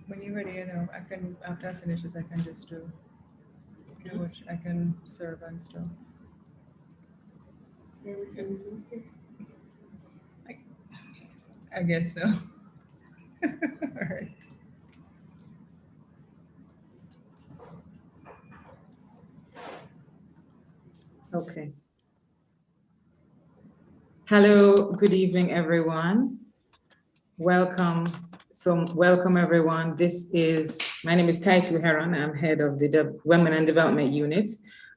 When you're ready, I can, after I finish this, I can just do what I can serve and stuff. I, I guess so. All right. Okay. Hello, good evening, everyone. Welcome. Welcome, everyone. My name is Taitu Heron. I'm head of the Women and Development Unit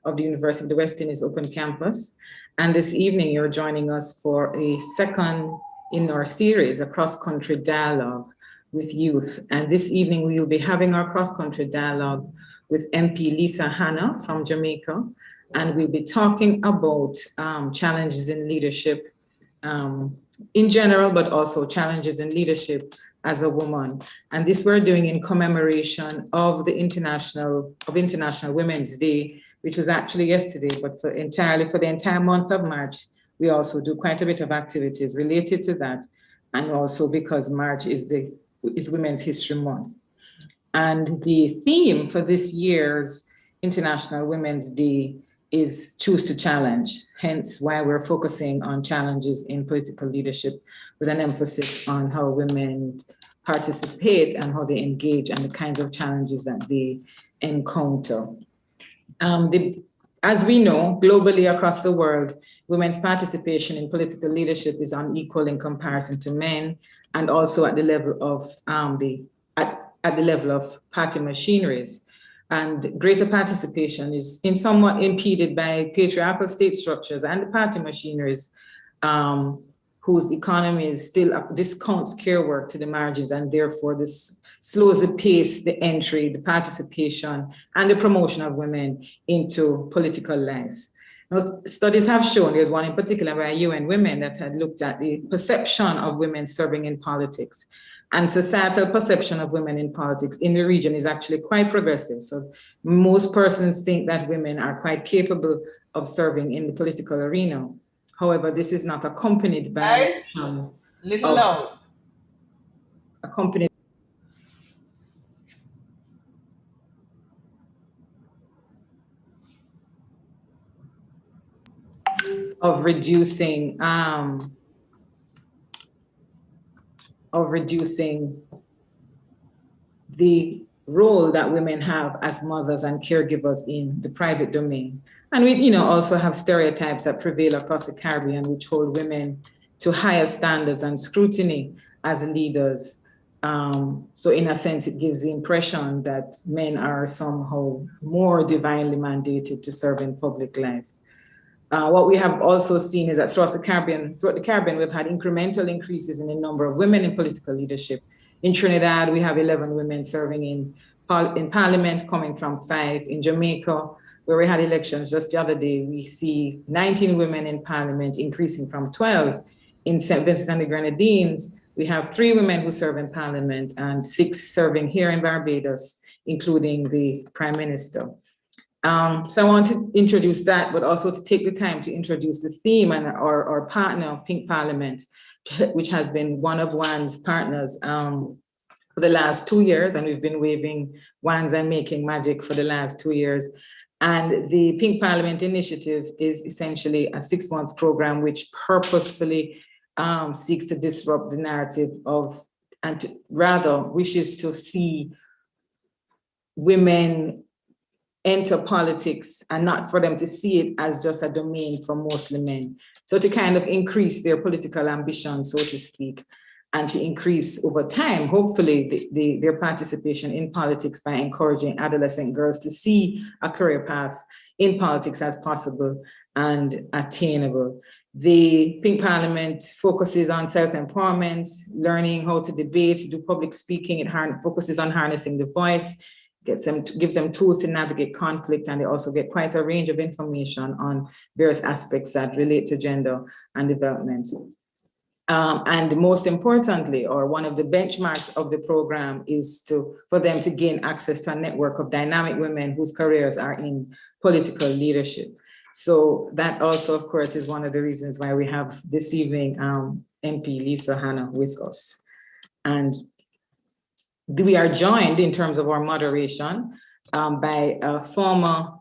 of the University of the West Indies Open Campus. And this evening, you're joining us for a second in our series, a cross-country dialogue with youth. And this evening, we will be having our cross-country dialogue with MP Lisa Hanna from Jamaica. And we'll be talking about challenges in leadership in general, but also challenges in leadership as a woman. And this we're doing in commemoration of the International Women's Day, which was actually yesterday, but for the entire month of March, we also do quite a bit of activities related to that. And also because March is Women's History Month. And the theme for this year's International Women's Day is Choose to Challenge, hence why we're focusing on challenges in political leadership with an emphasis on how women participate and how they engage and the kinds of challenges that they encounter. As we know, globally across the world, women's participation in political leadership is unequal in comparison to men, and also at the level of at the level of party machineries. And greater participation is in somewhat impeded by patriarchal state structures and the party machineries, whose economies still discounts care work to the margins, and therefore this slows the pace, the entry, the participation, and the promotion of women into political life. Now, studies have shown, there's one in particular by UN Women that had looked at the perception of women serving in politics. And societal perception of women in politics in the region is actually quite progressive. So most persons think that women are quite capable of serving in the political arena. However, this is not accompanied by little loud. Accompanied of reducing the role that women have as mothers and caregivers in the private domain. And we, also have stereotypes that prevail across the Caribbean, which hold women to higher standards and scrutiny as leaders. So in a sense, it gives the impression that men are somehow more divinely mandated to serve in public life. What we have also seen is that throughout the Caribbean, we've had incremental increases in the number of women in political leadership. In Trinidad, we have 11 women serving in parliament, coming from 5. In Jamaica, where we had elections just the other day, we see 19 women in parliament, increasing from 12. In St. Vincent and the Grenadines, we have 3 women who serve in parliament and 6 serving here in Barbados, including the Prime Minister. So I want to introduce that, but also to take the time to introduce the theme and our partner, Pink Parliament, which has been one of WAN's partners for the last 2 years, and we've been waving wands and making magic for the last 2 years. And the Pink Parliament Initiative is essentially a 6-month program which purposefully seeks to disrupt the narrative and rather wishes to see women enter politics and not for them to see it as just a domain for mostly men. So to kind of increase their political ambition, so to speak, and to increase over time, hopefully, their participation in politics by encouraging adolescent girls to see a career path in politics as possible and attainable. The Pink Parliament focuses on self-empowerment, learning how to debate, do public speaking. It focuses on harnessing the voice, gives them tools to navigate conflict, and they also get quite a range of information on various aspects that relate to gender and development. And most importantly, or one of the benchmarks of the program is for them to gain access to a network of dynamic women whose careers are in political leadership. So that also, of course, is one of the reasons why we have this evening MP Lisa Hanna with us. And we are joined in terms of our moderation by former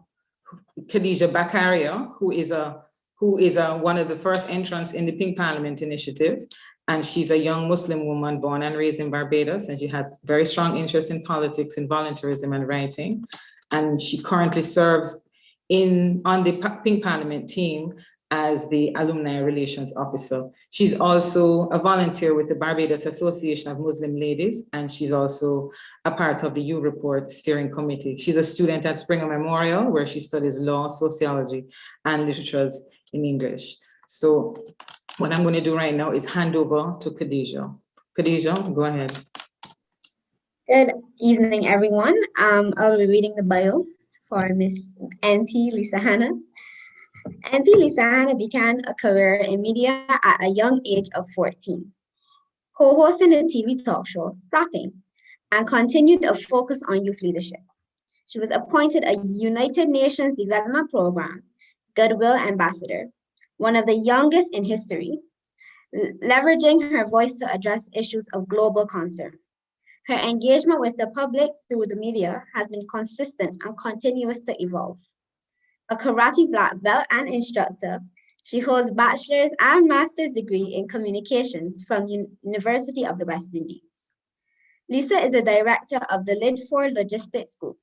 Khadija Bakaria, who is one of the first entrants in the Pink Parliament Initiative. And she's a young Muslim woman born and raised in Barbados, and she has very strong interest in politics and volunteerism and writing. And she currently serves on the Pink Parliament team as the Alumni Relations Officer. She's also a volunteer with the Barbados Association of Muslim Ladies, and she's also a part of the U Report Steering Committee. She's a student at Springer Memorial, where she studies law, sociology, and literatures in English. So what I'm going to do right now is hand over to Khadija. Khadija, go ahead. Good evening, everyone. I'll be reading the bio for Miss MP Lisa Hanna. MP Lisa Hanna began a career in media at a young age of 14, co-hosting the TV talk show Rapping, and continued a focus on youth leadership. She was appointed a United Nations Development Program Goodwill Ambassador, one of the youngest in history, leveraging her voice to address issues of global concern. Her engagement with the public through the media has been consistent and continuous to evolve. A karate black belt and instructor, she holds bachelor's and master's degree in communications from University of the West Indies. Lisa is a director of the Lidford Logistics Group,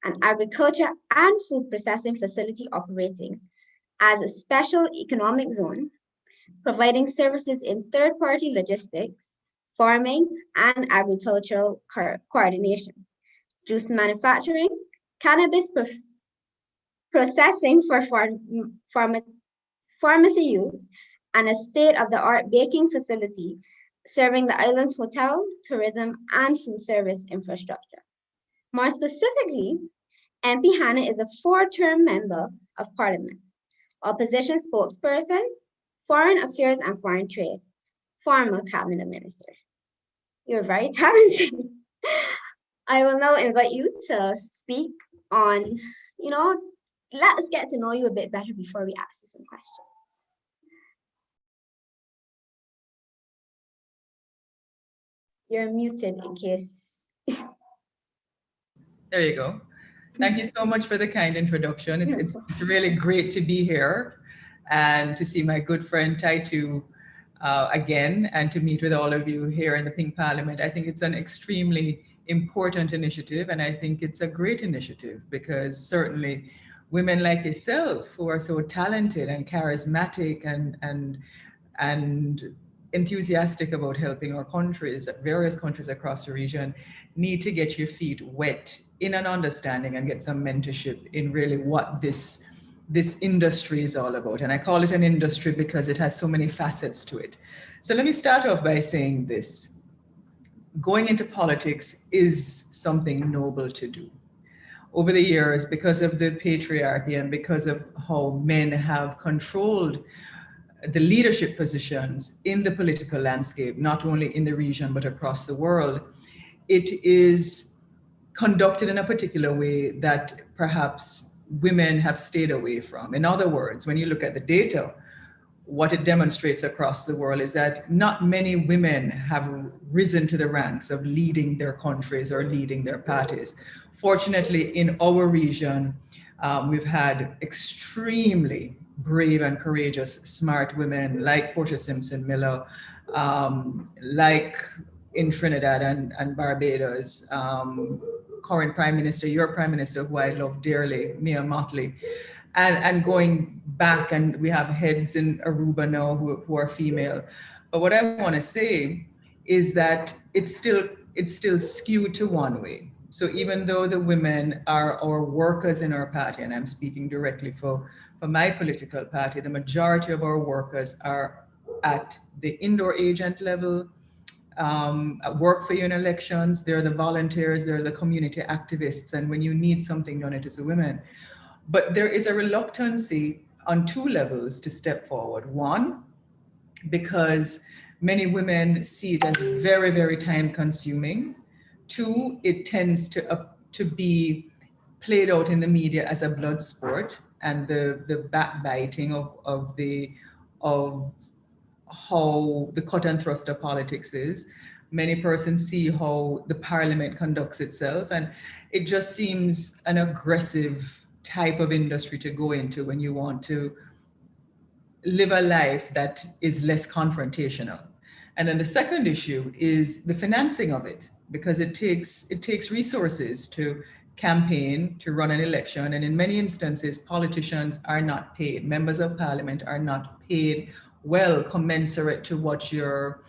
an agriculture and food processing facility operating as a special economic zone, providing services in third-party logistics, farming, and agricultural coordination, juice manufacturing, cannabis processing for pharmacy use, and a state-of-the-art baking facility serving the island's hotel, tourism, and food service infrastructure. More specifically, MP Hanna is a 4-term member of Parliament, opposition spokesperson, foreign affairs and foreign trade, former cabinet minister. You're very talented. I will now invite you to speak on, let us get to know you a bit better before we ask you some questions. You're muted in case. There you go. Thank you so much for the kind introduction. It's really great to be here and to see my good friend Taitu again, and to meet with all of you here in the Pink Parliament. I think it's an extremely important initiative, and I think it's a great initiative because certainly women like yourself who are so talented and charismatic and enthusiastic about helping our countries, various countries across the region, need to get your feet wet in an understanding and get some mentorship in really what this industry is all about. And I call it an industry because it has so many facets to it. So let me start off by saying this. Going into politics is something noble to do. Over the years, because of the patriarchy and because of how men have controlled the leadership positions in the political landscape, not only in the region, but across the world, it is conducted in a particular way that perhaps women have stayed away from. In other words, when you look at the data, what it demonstrates across the world is that not many women have risen to the ranks of leading their countries or leading their parties. Fortunately, in our region, we've had extremely brave and courageous, smart women like Portia Simpson Miller, like in Trinidad and Barbados, current Prime Minister, your Prime Minister, who I love dearly, Mia Mottley, and going back, and we have heads in Aruba now who are female. But what I want to say is that it's still skewed to one way. So even though the women are our workers in our party, and I'm speaking directly for my political party, the majority of our workers are at the indoor agent level, work for you in elections, they're the volunteers, they're the community activists, and when you need something done, it is the women. But there is a reluctancy on 2 levels to step forward. One, because many women see it as very, very time consuming. 2, it tends to be played out in the media as a blood sport, and the backbiting of how the cut and thrust of politics is. Many persons see how the parliament conducts itself, and it just seems an aggressive type of industry to go into when you want to live a life that is less confrontational. And then the second issue is the financing of it, because it takes resources to campaign, to run an election. And in many instances, politicians are not paid. Members of parliament are not paid well commensurate to what your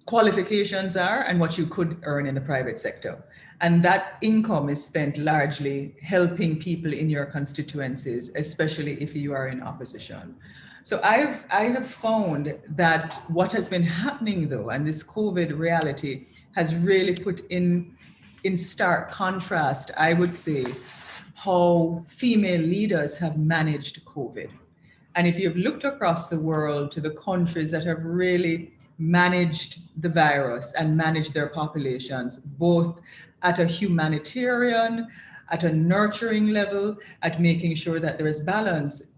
qualifications are and what you could earn in the private sector. And that income is spent largely helping people in your constituencies, especially if you are in opposition. So I have found that what has been happening though, and this COVID reality has really put in stark contrast, I would say, how female leaders have managed COVID. And if you've looked across the world to the countries that have really managed the virus and managed their populations, both at a humanitarian, at a nurturing level, at making sure that there is balance,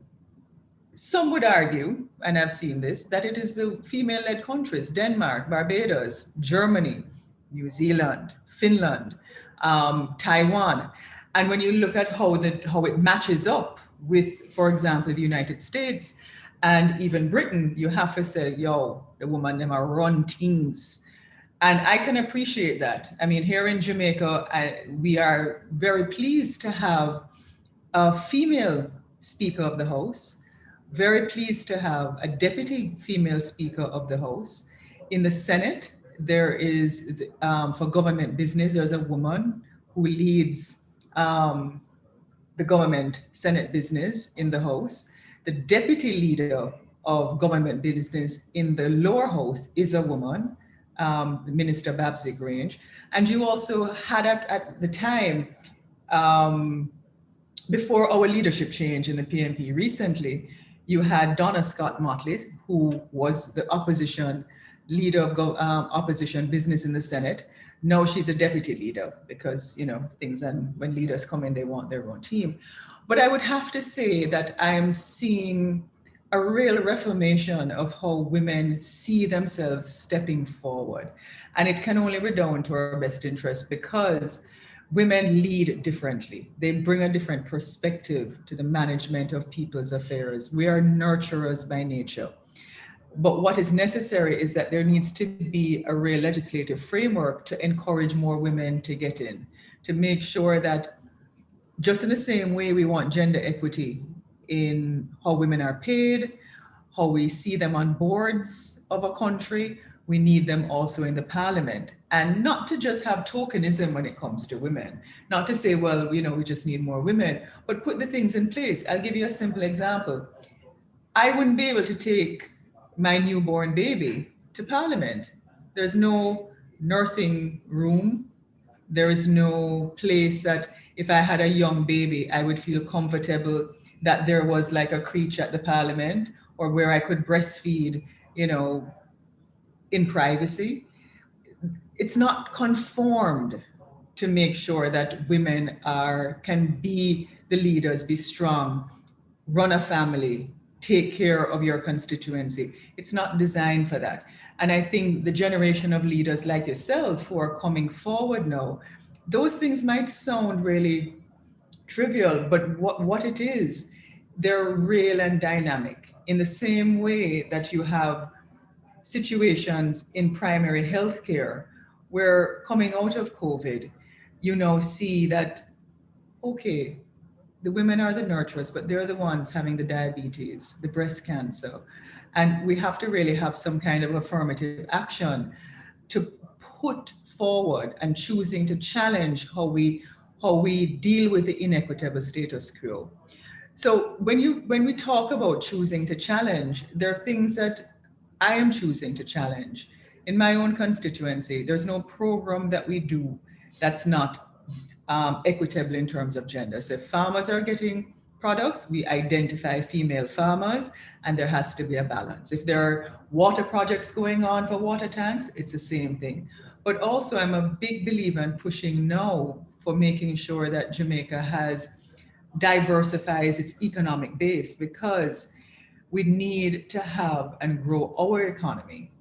some would argue, and I've seen this, that it is the female-led countries, Denmark, Barbados, Germany, New Zealand, Finland, Taiwan. And when you look at how it matches up with, for example, the United States and even Britain, you have to say, yo, the woman, them are run things. And I can appreciate that. I mean, here in Jamaica, we are very pleased to have a female Speaker of the House, very pleased to have a deputy female Speaker of the House. In the Senate, there is, for government business, there's a woman who leads the government Senate business in the House. The deputy leader of government business in the lower house is a woman, Minister Babsy Grange. And you also had at the time, before our leadership change in the PNP recently, you had Donna Scott Motley, who was the opposition leader of opposition business in the Senate. Now she's a deputy leader because, you know, things, and when leaders come in, they want their own team. But I would have to say that I'm seeing a real reformation of how women see themselves stepping forward. And it can only redound to our best interest because women lead differently. They bring a different perspective to the management of people's affairs. We are nurturers by nature. But what is necessary is that there needs to be a real legislative framework to encourage more women to get in, to make sure that just in the same way we want gender equity in how women are paid, how we see them on boards of a country, we need them also in the parliament. And not to just have tokenism when it comes to women, not to say, well, you know, we just need more women, but put the things in place. I'll give you a simple example. I wouldn't be able to take my newborn baby to parliament. There's no nursing room. There is no place that if I had a young baby, I would feel comfortable that there was like a creche at the parliament or where I could breastfeed, you know, in privacy. It's not conformed to make sure that women can be the leaders, be strong, run a family, take care of your constituency. It's not designed for that. And I think the generation of leaders like yourself who are coming forward now, those things might sound really trivial, but what it is, they're real and dynamic in the same way that you have situations in primary healthcare where coming out of COVID, you now see that, okay, the women are the nurturers, but they're the ones having the diabetes, the breast cancer. And we have to really have some kind of affirmative action to put forward and choosing to challenge how we deal with the inequitable status quo. So when we talk about choosing to challenge, there are things that I am choosing to challenge. In my own constituency, there's no program that we do that's not equitable in terms of gender. So if farmers are getting products, we identify female farmers, and there has to be a balance. If there are water projects going on for water tanks, it's the same thing. But also I'm a big believer in pushing now for making sure that Jamaica diversifies its economic base, because we need to have and grow our economy.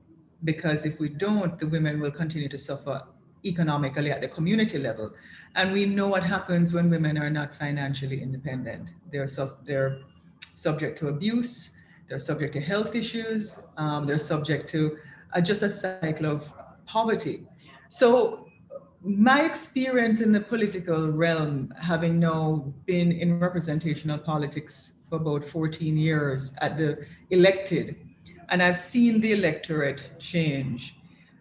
because if we don't, the women will continue to suffer economically at the community level. And we know what happens when women are not financially independent. They're subject to abuse, they're subject to health issues, they're subject to just a cycle of poverty. So my experience in the political realm, having now been in representational politics for about 14 years at the elected, and I've seen the electorate change,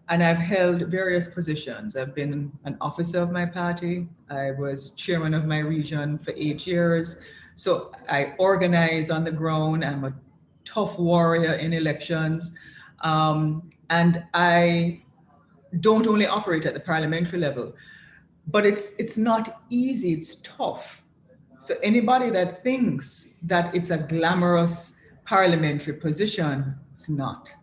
and I've held various positions. I've been an officer of my party. I was chairman of my region for 8 years. So I organize on the ground. I'm a tough warrior in elections. And I don't only operate at the parliamentary level, but it's not easy, it's tough. So anybody that thinks that it's a glamorous parliamentary position, it's not.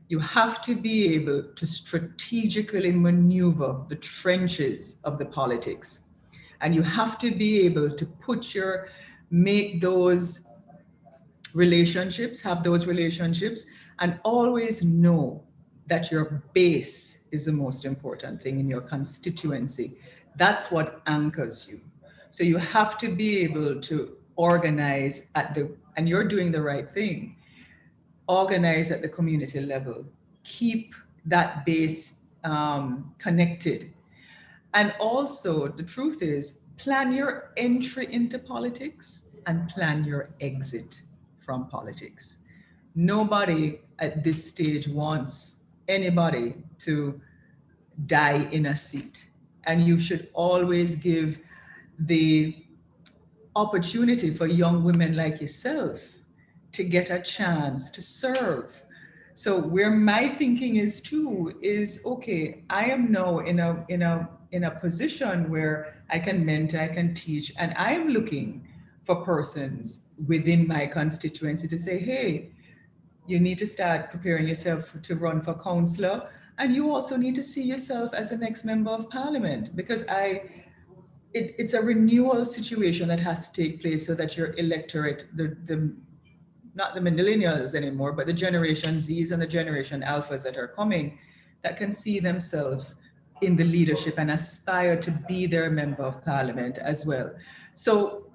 You have to be able to strategically maneuver the trenches of the politics. And you have to be able to make those relationships, have those relationships, and always know that your base is the most important thing in your constituency. That's what anchors you. So you have to be able to organize and you're doing the right thing, organize at the community level, keep that base connected. And also, the truth is, plan your entry into politics and plan your exit from politics. Nobody at this stage wants anybody to die in a seat. And you should always give the opportunity for young women like yourself to get a chance to serve. So where my thinking is too is, okay, I am now in a position where I can mentor, I can teach, and I am looking for persons within my constituency to say, hey, you need to start preparing yourself to run for councillor, and you also need to see yourself as the next member of parliament, because it's a renewal situation that has to take place so that your electorate, not the millennials anymore, but the Generation Zs and the Generation Alphas that are coming, that can see themselves in the leadership and aspire to be their member of parliament as well. So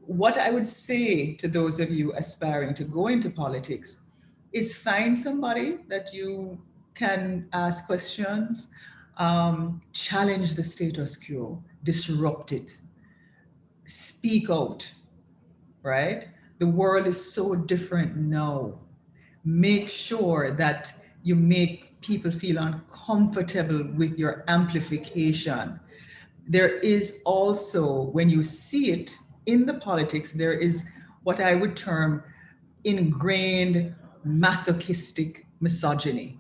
what I would say to those of you aspiring to go into politics is find somebody that you can ask questions, challenge the status quo, disrupt it, speak out, right? The world is so different now. Make sure that you make people feel uncomfortable with your amplification. There is also, when you see it in the politics, there is what I would term ingrained masochistic misogyny.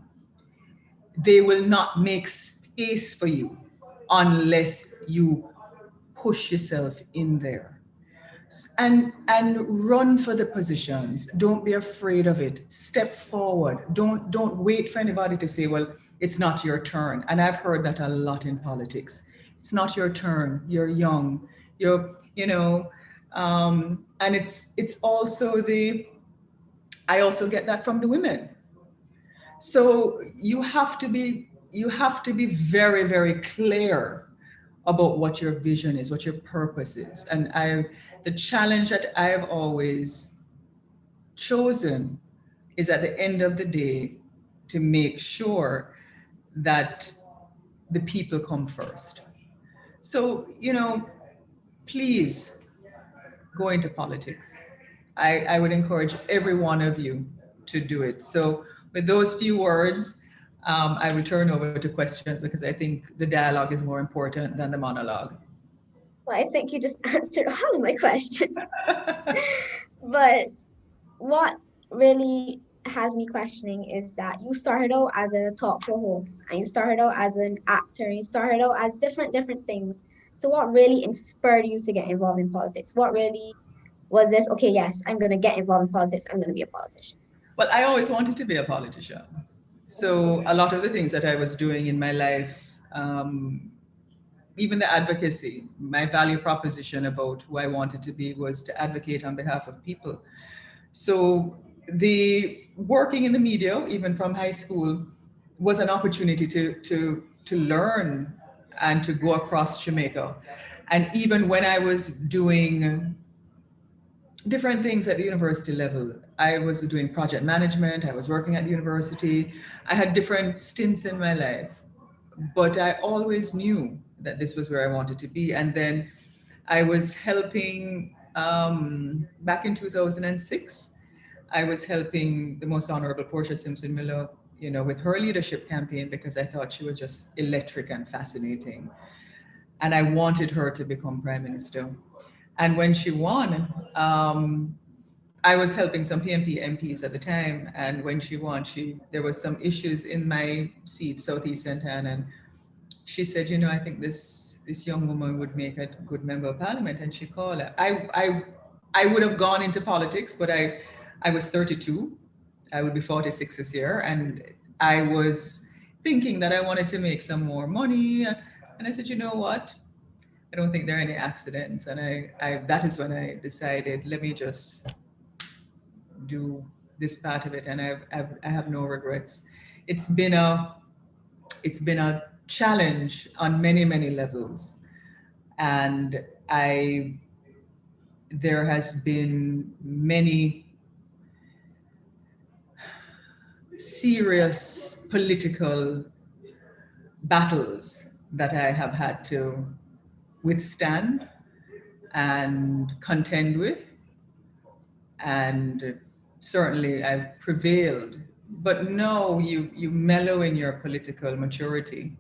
They will not make space for you unless you push yourself in there. And run for the positions. Don't be afraid of it. Step forward. Don't wait for anybody to say, well, it's not your turn. And I've heard that a lot in politics. It's not your turn. You're young. And it's also I also get that from the women. So you have to be very, very clear about what your vision is, what your purpose is. And the challenge that I've always chosen is, at the end of the day, to make sure that the people come first. So, please go into politics. I would encourage every one of you to do it. So with those few words, I will turn over to questions, because I think the dialogue is more important than the monologue. Well, I think you just answered all of my questions. But what really has me questioning is that you started out as a talk show host, and you started out as an actor, and you started out as different things. So what really inspired you to get involved in politics? What really was this, okay, yes, I'm going to get involved in politics, I'm going to be a politician? Well, I always wanted to be a politician. So a lot of the things that I was doing in my life, even the advocacy, my value proposition about who I wanted to be was to advocate on behalf of people. So the working in the media, even from high school, was an opportunity to learn and to go across Jamaica. And even when I was doing different things at the university level, I was doing project management, I was working at the university, I had different stints in my life, but I always knew that this was where I wanted to be. And then I was helping, back in 2006, I was helping the Most Honorable Portia Simpson Miller, you know, with her leadership campaign, because I thought she was just electric and fascinating. And I wanted her to become Prime Minister. And when she won, I was helping some PNP MPs at the time. And when she won, there was some issues in my seat, Southeast St. Anne, and she said, you know, I think this young woman would make a good member of parliament. And she called her. I would have gone into politics, but I was 32. I would be 46 this year. And I was thinking that I wanted to make some more money. And I said, you know what? I don't think there are any accidents. And that is when I decided, let me just do this part of it. And I have no regrets. It's been a challenge on many, many levels. And there has been many serious political battles that I have had to withstand and contend with. And certainly I've prevailed. But no, you mellow in your political maturity,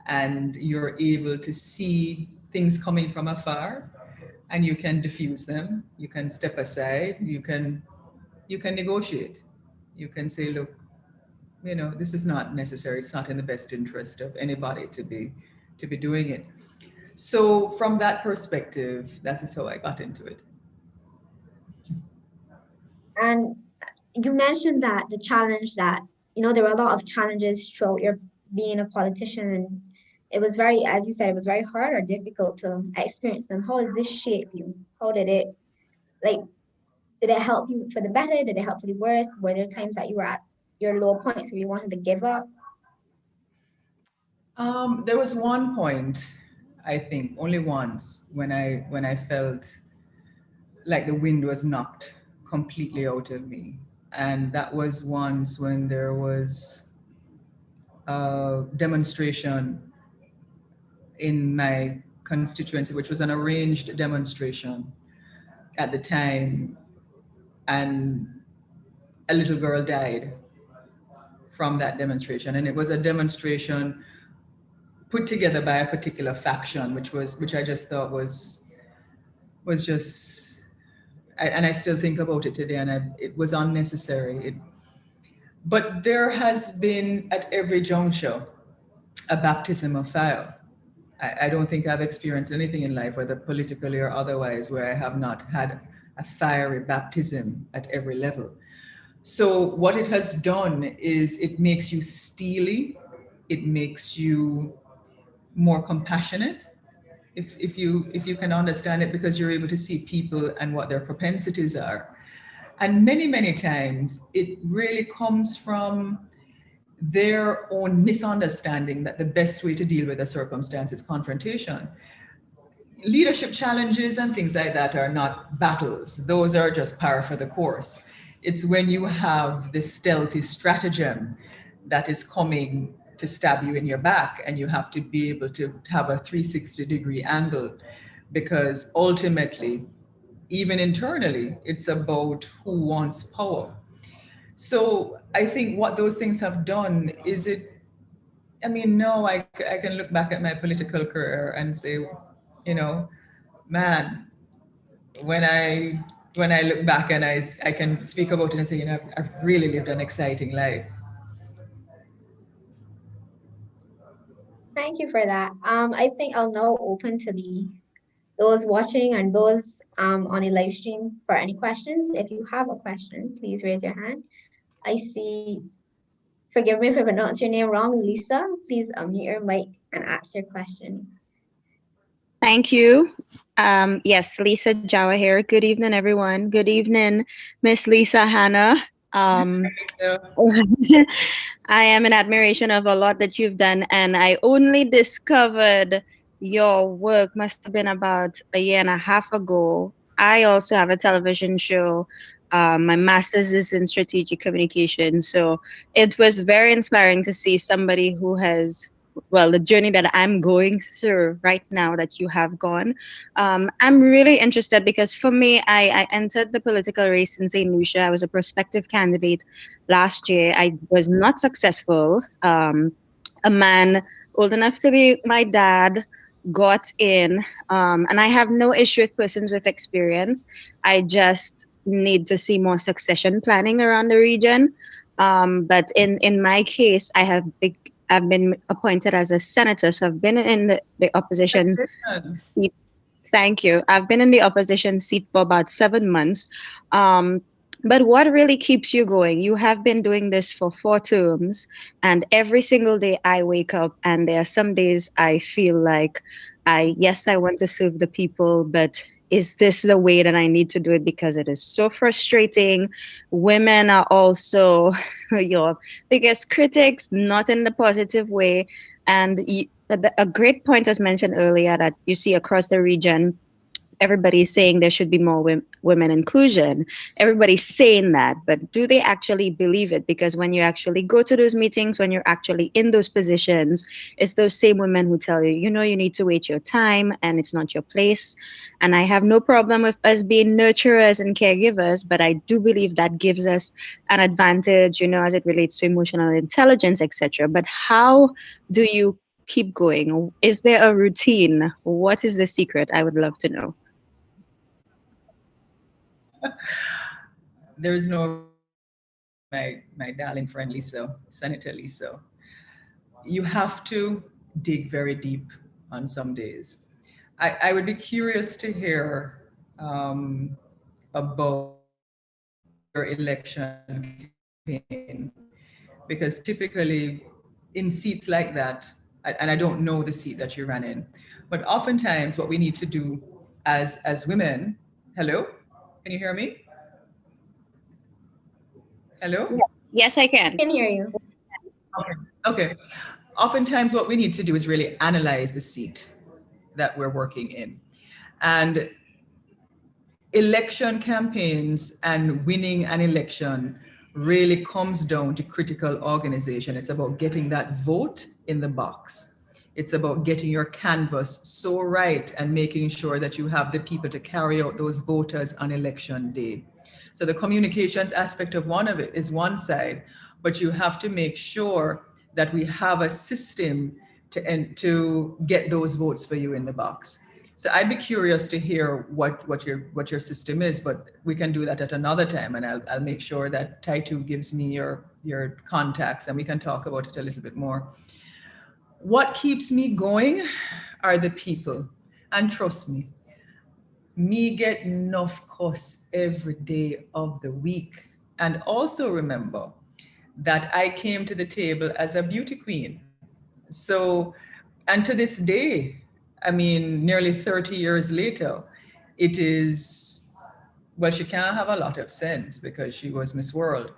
and you're able to see things coming from afar, and you can diffuse them. You can step aside. You can negotiate. You can say, look, you know, this is not necessary. It's not in the best interest of anybody to be doing it. So from that perspective, that is how I got into it. And you mentioned that the challenge that, you know, there were a lot of challenges throughout your being a politician, and it was very, as you said, it was very hard or difficult to experience them. How did this shape you? How did it, like, did it help you for the better? Did it help for the worse? Were there times that you were at your low points where you wanted to give up? There was one point, I think, only once, when I felt like the wind was knocked completely out of me. And that was once when there was a demonstration in my constituency, which was an arranged demonstration at the time, and a little girl died from that demonstration. And it was a demonstration put together by a particular faction, which I just thought was just, and I still think about it today, and it was unnecessary. But there has been, at every juncture, a baptism of fire. I don't think I've experienced anything in life, whether politically or otherwise, where I have not had a fiery baptism at every level. So what it has done is it makes you steely, it makes you more compassionate, if you can understand it, because you're able to see people and what their propensities are. And many, many times it really comes from their own misunderstanding that the best way to deal with a circumstance is confrontation. Leadership challenges and things like that are not battles. Those are just par for the course. It's when you have this stealthy stratagem that is coming to stab you in your back, and you have to be able to have a 360-degree angle, because ultimately, even internally, it's about who wants power. So I think what those things have done is I can look back at my political career and say, you know, man, when I look back and I can speak about it and say, you know, I've really lived an exciting life. Thank you for that. I think I'll now open to those watching and those on the live stream for any questions. If you have a question, please raise your hand. I see, forgive me if I pronounce your name wrong, Lisa. Please unmute your mic and ask your question. Thank you. Yes, Lisa Jawa here. Good evening, everyone. Good evening, Miss Lisa Hannah. Um, So, I am in admiration of a lot that you've done, and I only discovered your work must have been about a year and a half ago. I also have a television show. My master's is in strategic communication, so it was very inspiring to see somebody who has, well, the journey that I'm going through right now that you have gone. I'm really interested because for me, I entered the political race in St. Lucia. I was a prospective candidate last year. I was not successful. A man old enough to be my dad got in, and I have no issue with persons with experience. I just need to see more succession planning around the region. But in my case, I've been appointed as a senator, so I've been in the opposition. congratulations. Thank you. I've been in the opposition seat for about 7 months. Um, but what really keeps you going? You have been doing this for 4 terms, and every single day I wake up, and there are some days I feel like yes, I want to serve the people, but is this the way that I need to do it? Because it is so frustrating. Women are also your biggest critics, not in the positive way. And a great point was mentioned earlier that you see across the region, everybody's saying there should be more women inclusion. Everybody's saying that, but do they actually believe it? Because when you actually go to those meetings, when you're actually in those positions, it's those same women who tell you, you know, you need to wait your time and it's not your place. And I have no problem with us being nurturers and caregivers, but I do believe that gives us an advantage, you know, as it relates to emotional intelligence, etc. But how do you keep going? Is there a routine? What is the secret? I would love to know. There is no my darling friend Lisa, Senator Lisa. You have to dig very deep on some days. I would be curious to hear about your election campaign, because typically in seats like that, and I don't know the seat that you ran in, but oftentimes what we need to do as women, hello, can you hear me? Hello? Yes, I can. I can hear you. Okay. Okay. Oftentimes, what we need to do is really analyze the seat that we're working in. And election campaigns and winning an election really comes down to critical organization. It's about getting that vote in the box. It's about getting your canvas so right and making sure that you have the people to carry out those voters on election day. So the communications aspect of one of it is one side, but you have to make sure that we have a system to get those votes for you in the box. So I'd be curious to hear what your system is, but we can do that at another time, and I'll make sure that Taitu gives me your contacts and we can talk about it a little bit more. What keeps me going are the people, and trust me get enough cuss every day of the week. And also remember that I came to the table as a beauty queen. So, and to this day, I mean, nearly 30 years later, it is, well, she can't have a lot of sense because she was Miss World.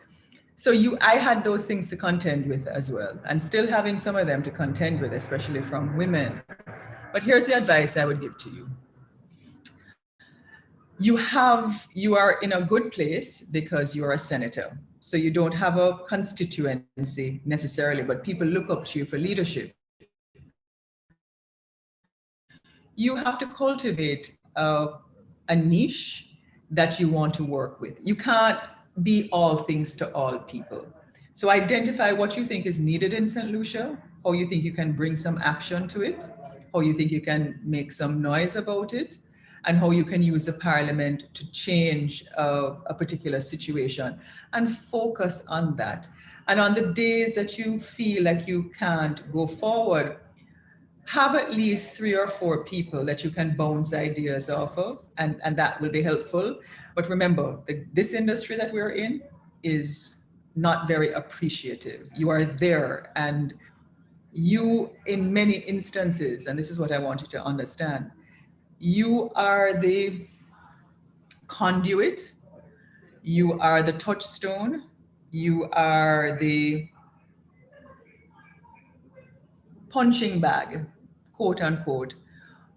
So I had those things to contend with as well, and still having some of them to contend with, especially from women. But here's the advice I would give to you. You are in a good place because you are a senator. So you don't have a constituency necessarily, but people look up to you for leadership. You have to cultivate a niche that you want to work with. You can't be all things to all people. So identify what you think is needed in St. Lucia, how you think you can bring some action to it, how you think you can make some noise about it, and how you can use the parliament to change a particular situation, and focus on that. And on the days that you feel like you can't go forward, have at least 3 or 4 people that you can bounce ideas off of, and that will be helpful. But remember, this industry that we're in is not very appreciative. You are there, and you, in many instances, and this is what I want you to understand, you are the conduit, you are the touchstone, You are the punching bag, quote unquote,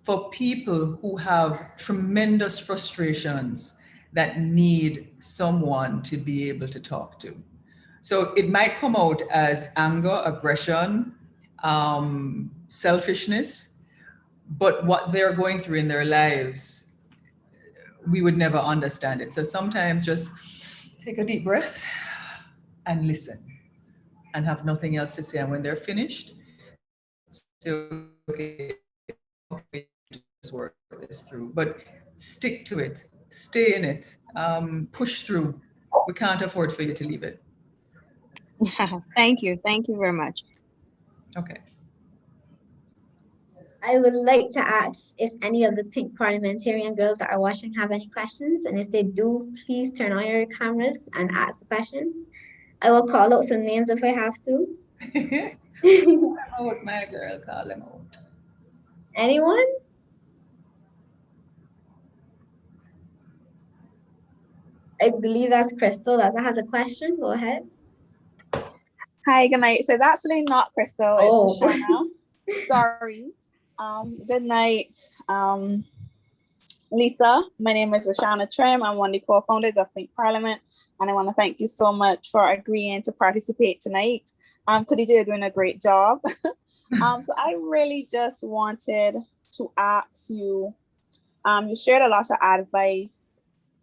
for people who have tremendous frustrations that need someone to be able to talk to. So it might come out as anger, aggression, selfishness, but what they're going through in their lives, we would never understand it. So sometimes just take a deep breath and listen and have nothing else to say. And when they're finished, say, okay, just work this through, but stick to it, stay in it, push through. We can't afford for you to leave it. Thank you. Thank you very much. Okay. I would like to ask if any of the Pink Parliamentarian girls that are watching have any questions. And if they do, please turn on your cameras and ask the questions. I will call out some names if I have to. Out, my girl, call them out. Anyone? I believe that's Crystal that has a question. Go ahead. Hi, good night. So it's actually not Crystal, Oh. it's Roshana. Sorry. Good night, Lisa. My name is Roshana Trim. I'm one of the co-founders of Think Parliament, and I want to thank you so much for agreeing to participate tonight. Khadija, you're doing a great job. So I really just wanted to ask you, you shared a lot of advice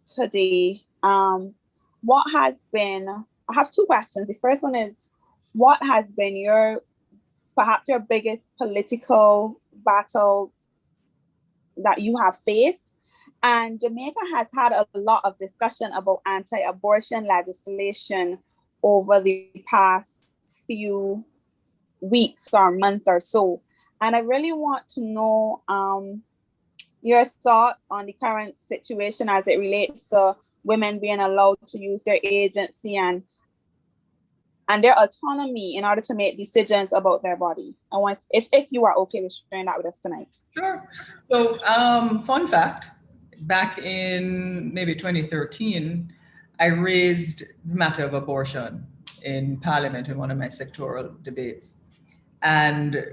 today. What has been, I have two questions. The first one is, what has been perhaps your biggest political battle that you have faced? And Jamaica has had a lot of discussion about anti-abortion legislation over the past few weeks or months or so. And I really want to know your thoughts on the current situation as it relates to women being allowed to use their agency and their autonomy in order to make decisions about their body. I want, if you are okay with sharing that with us tonight. Sure. So, fun fact, back in maybe 2013, I raised the matter of abortion in Parliament in one of my sectoral debates. And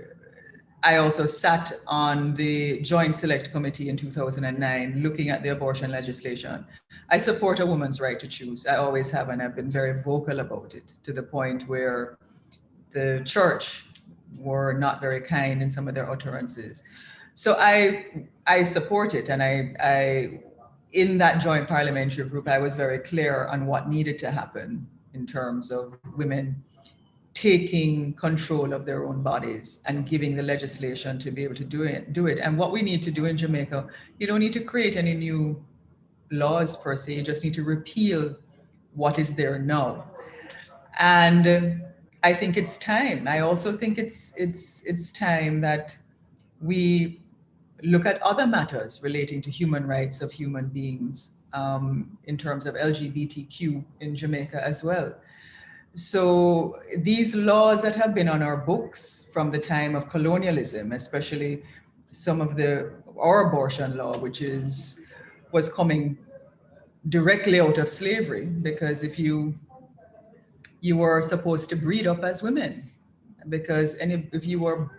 I also sat on the Joint Select Committee in 2009 looking at the abortion legislation. I support a woman's right to choose. I always have, and I've been very vocal about it, to the point where the church were not very kind in some of their utterances. So I support it, and I in that joint parliamentary group, I was very clear on what needed to happen in terms of women taking control of their own bodies and giving the legislation to be able to do it. And what we need to do in Jamaica, you don't need to create any new laws per se, you just need to repeal what is there now. And I think it's time. I also think it's time that we look at other matters relating to human rights of human beings in terms of LGBTQ in Jamaica as well. So these laws that have been on our books from the time of colonialism, especially some of our abortion law, which was coming directly out of slavery, because if you were supposed to breed up as women, because if you were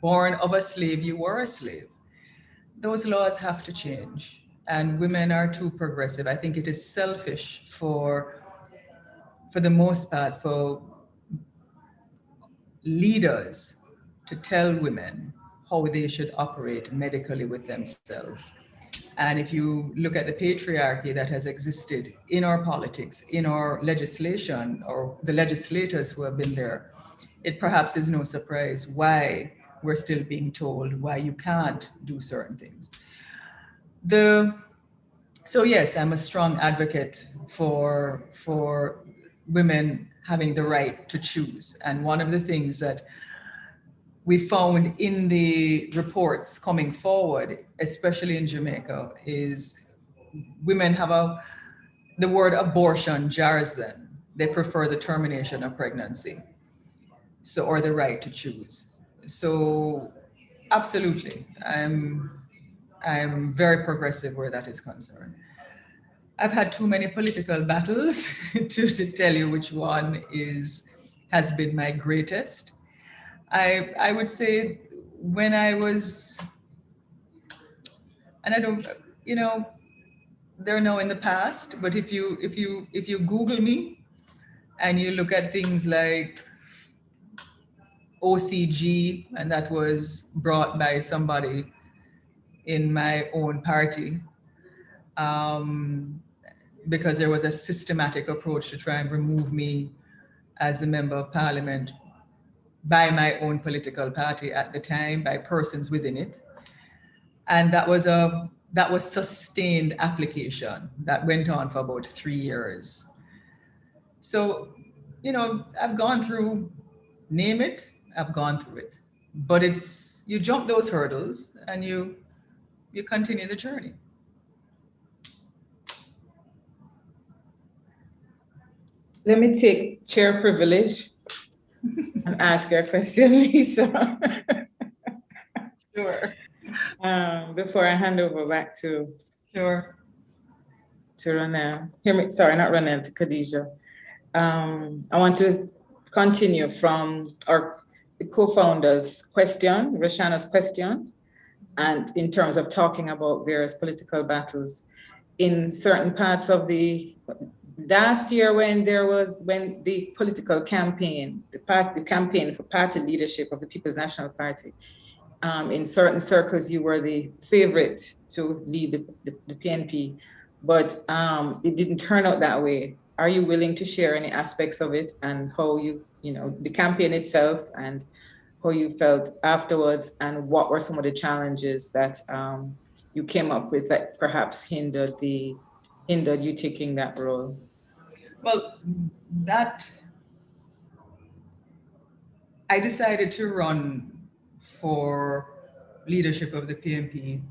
born of a slave, you were a slave. Those laws have to change, and women are too progressive. I think it is selfish for the most part, for leaders to tell women how they should operate medically with themselves. And if you look at the patriarchy that has existed in our politics, in our legislation, or the legislators who have been there, it perhaps is no surprise why we're still being told why you can't do certain things. So yes, I'm a strong advocate for women having the right to choose. And one of the things that we found in the reports coming forward, especially in Jamaica, is women have the word abortion jars them. They prefer the termination of pregnancy, or the right to choose. So absolutely, I'm very progressive where that is concerned. I've had too many political battles to tell you which one has been my greatest. I would say when I was, and I don't, you know, they're now in the past, but if you Google me and you look at things like OCG, and that was brought by somebody in my own party, because there was a systematic approach to try and remove me as a member of parliament by my own political party at the time, by persons within it. And that was sustained application that went on for about 3 years. So, you know, I've gone through, name it, I've gone through it. But you jump those hurdles and you continue the journey. Let me take chair privilege and ask you a question, Lisa. Sure. Before I hand over back to Ronelle. Not Ronelle, to Khadija. I want to continue from the co-founder's question, Roshana's question, and in terms of talking about various political battles in certain parts of the last year when the political campaign, the campaign for party leadership of the People's National Party, in certain circles, you were the favorite to lead the PNP, but it didn't turn out that way. Are you willing to share any aspects of it and how the campaign itself and how you felt afterwards, and what were some of the challenges that you came up with that perhaps hindered you taking that role? Well, I decided to run for leadership of the PNP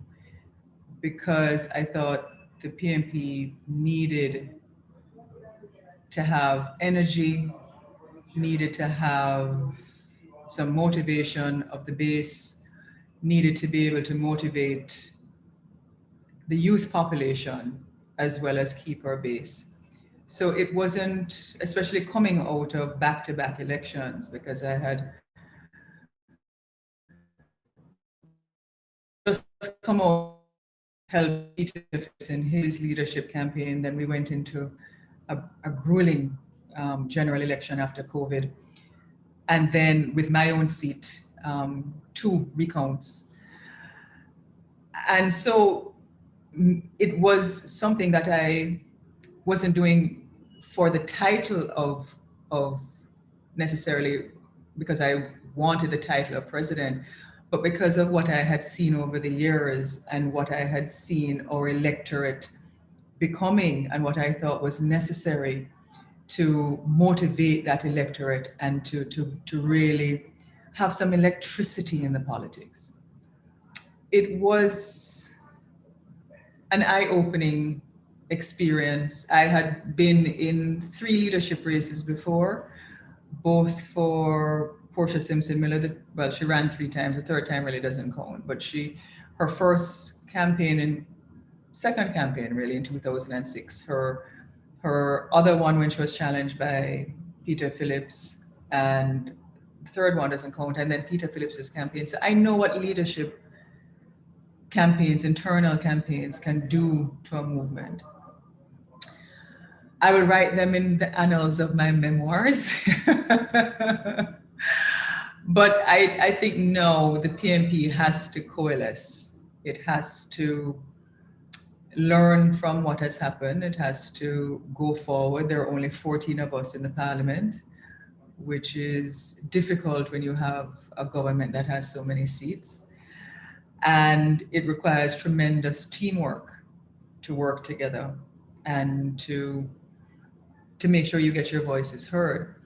because I thought the PNP needed to have energy, needed to have some motivation of the base, needed to be able to motivate the youth population as well as keep our base. So it wasn't, especially coming out of back-to-back elections, because I had just come out, helped Peter Phillips in his leadership campaign. Then we went into a grueling general election after COVID. And then with my own seat, 2 recounts. And so it was something that I wasn't doing for the title of necessarily because I wanted the title of president, but because of what I had seen over the years and what I had seen our electorate becoming and what I thought was necessary to motivate that electorate and to really have some electricity in the politics. It was an eye-opening experience. I had been in 3 leadership races before, both for Portia Simpson Miller. Well, she ran 3 times. The 3rd time really doesn't count, but her first campaign and second campaign really in 2006. Her other one when she was challenged by Peter Phillips, and the 3rd one doesn't count, and then Peter Phillips's campaign. So I know what leadership campaigns, internal campaigns can do to a movement. I will write them in the annals of my memoirs. But I think no, the PNP has to coalesce. It has to learn from what has happened. It has to go forward. There are only 14 of us in the parliament, which is difficult when you have a government that has so many seats. And it requires tremendous teamwork to work together and to make sure you get your voices heard.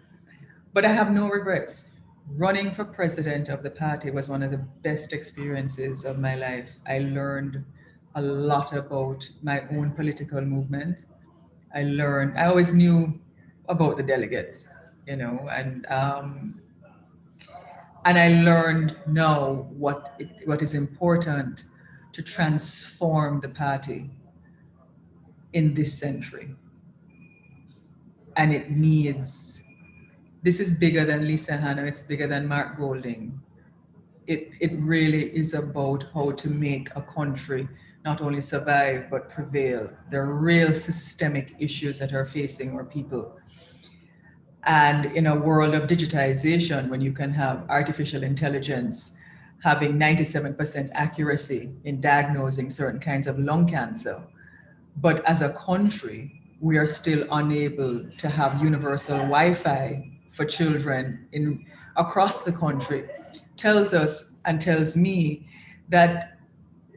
But I have no regrets. Running for president of the party was one of the best experiences of my life. I learned a lot about my own political movement. I always knew about the delegates, and I learned now what is important to transform the party in this century. And it needs, this is bigger than Lisa Hanna, it's bigger than Mark Golding. It really is about how to make a country not only survive, but prevail. There are real systemic issues that are facing our people. And in a world of digitization, when you can have artificial intelligence having 97% accuracy in diagnosing certain kinds of lung cancer, but as a country, we are still unable to have universal Wi-Fi for children across the country, tells us and tells me that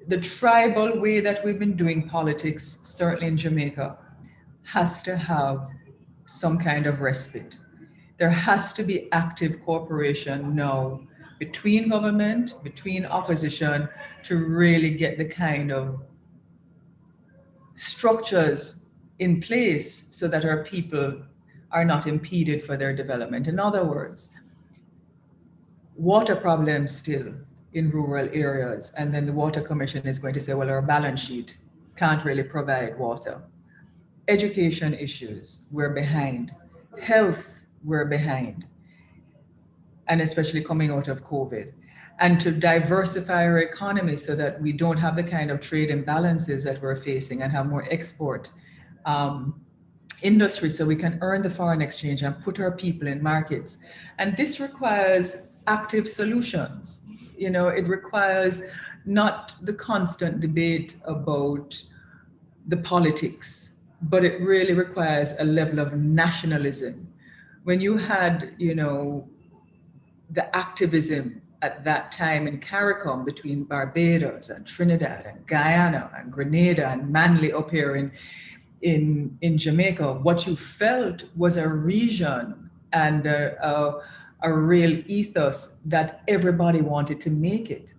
the tribal way that we've been doing politics, certainly in Jamaica, has to have some kind of respite. There has to be active cooperation now between government, between opposition, to really get the kind of structures in place so that our people are not impeded for their development. In other words, water problems still in rural areas, and then the Water Commission is going to say, well, our balance sheet can't really provide water. Education issues, we're behind. Health, we're behind. And especially coming out of COVID. And to diversify our economy so that we don't have the kind of trade imbalances that we're facing and have more export industry so we can earn the foreign exchange and put our people in markets. And this requires active solutions. You know, it requires not the constant debate about the politics, but it really requires a level of nationalism. When you had, you know, the activism at that time in CARICOM between Barbados and Trinidad and Guyana and Grenada and Manly up here in Jamaica, what you felt was a region and a real ethos that everybody wanted to make it.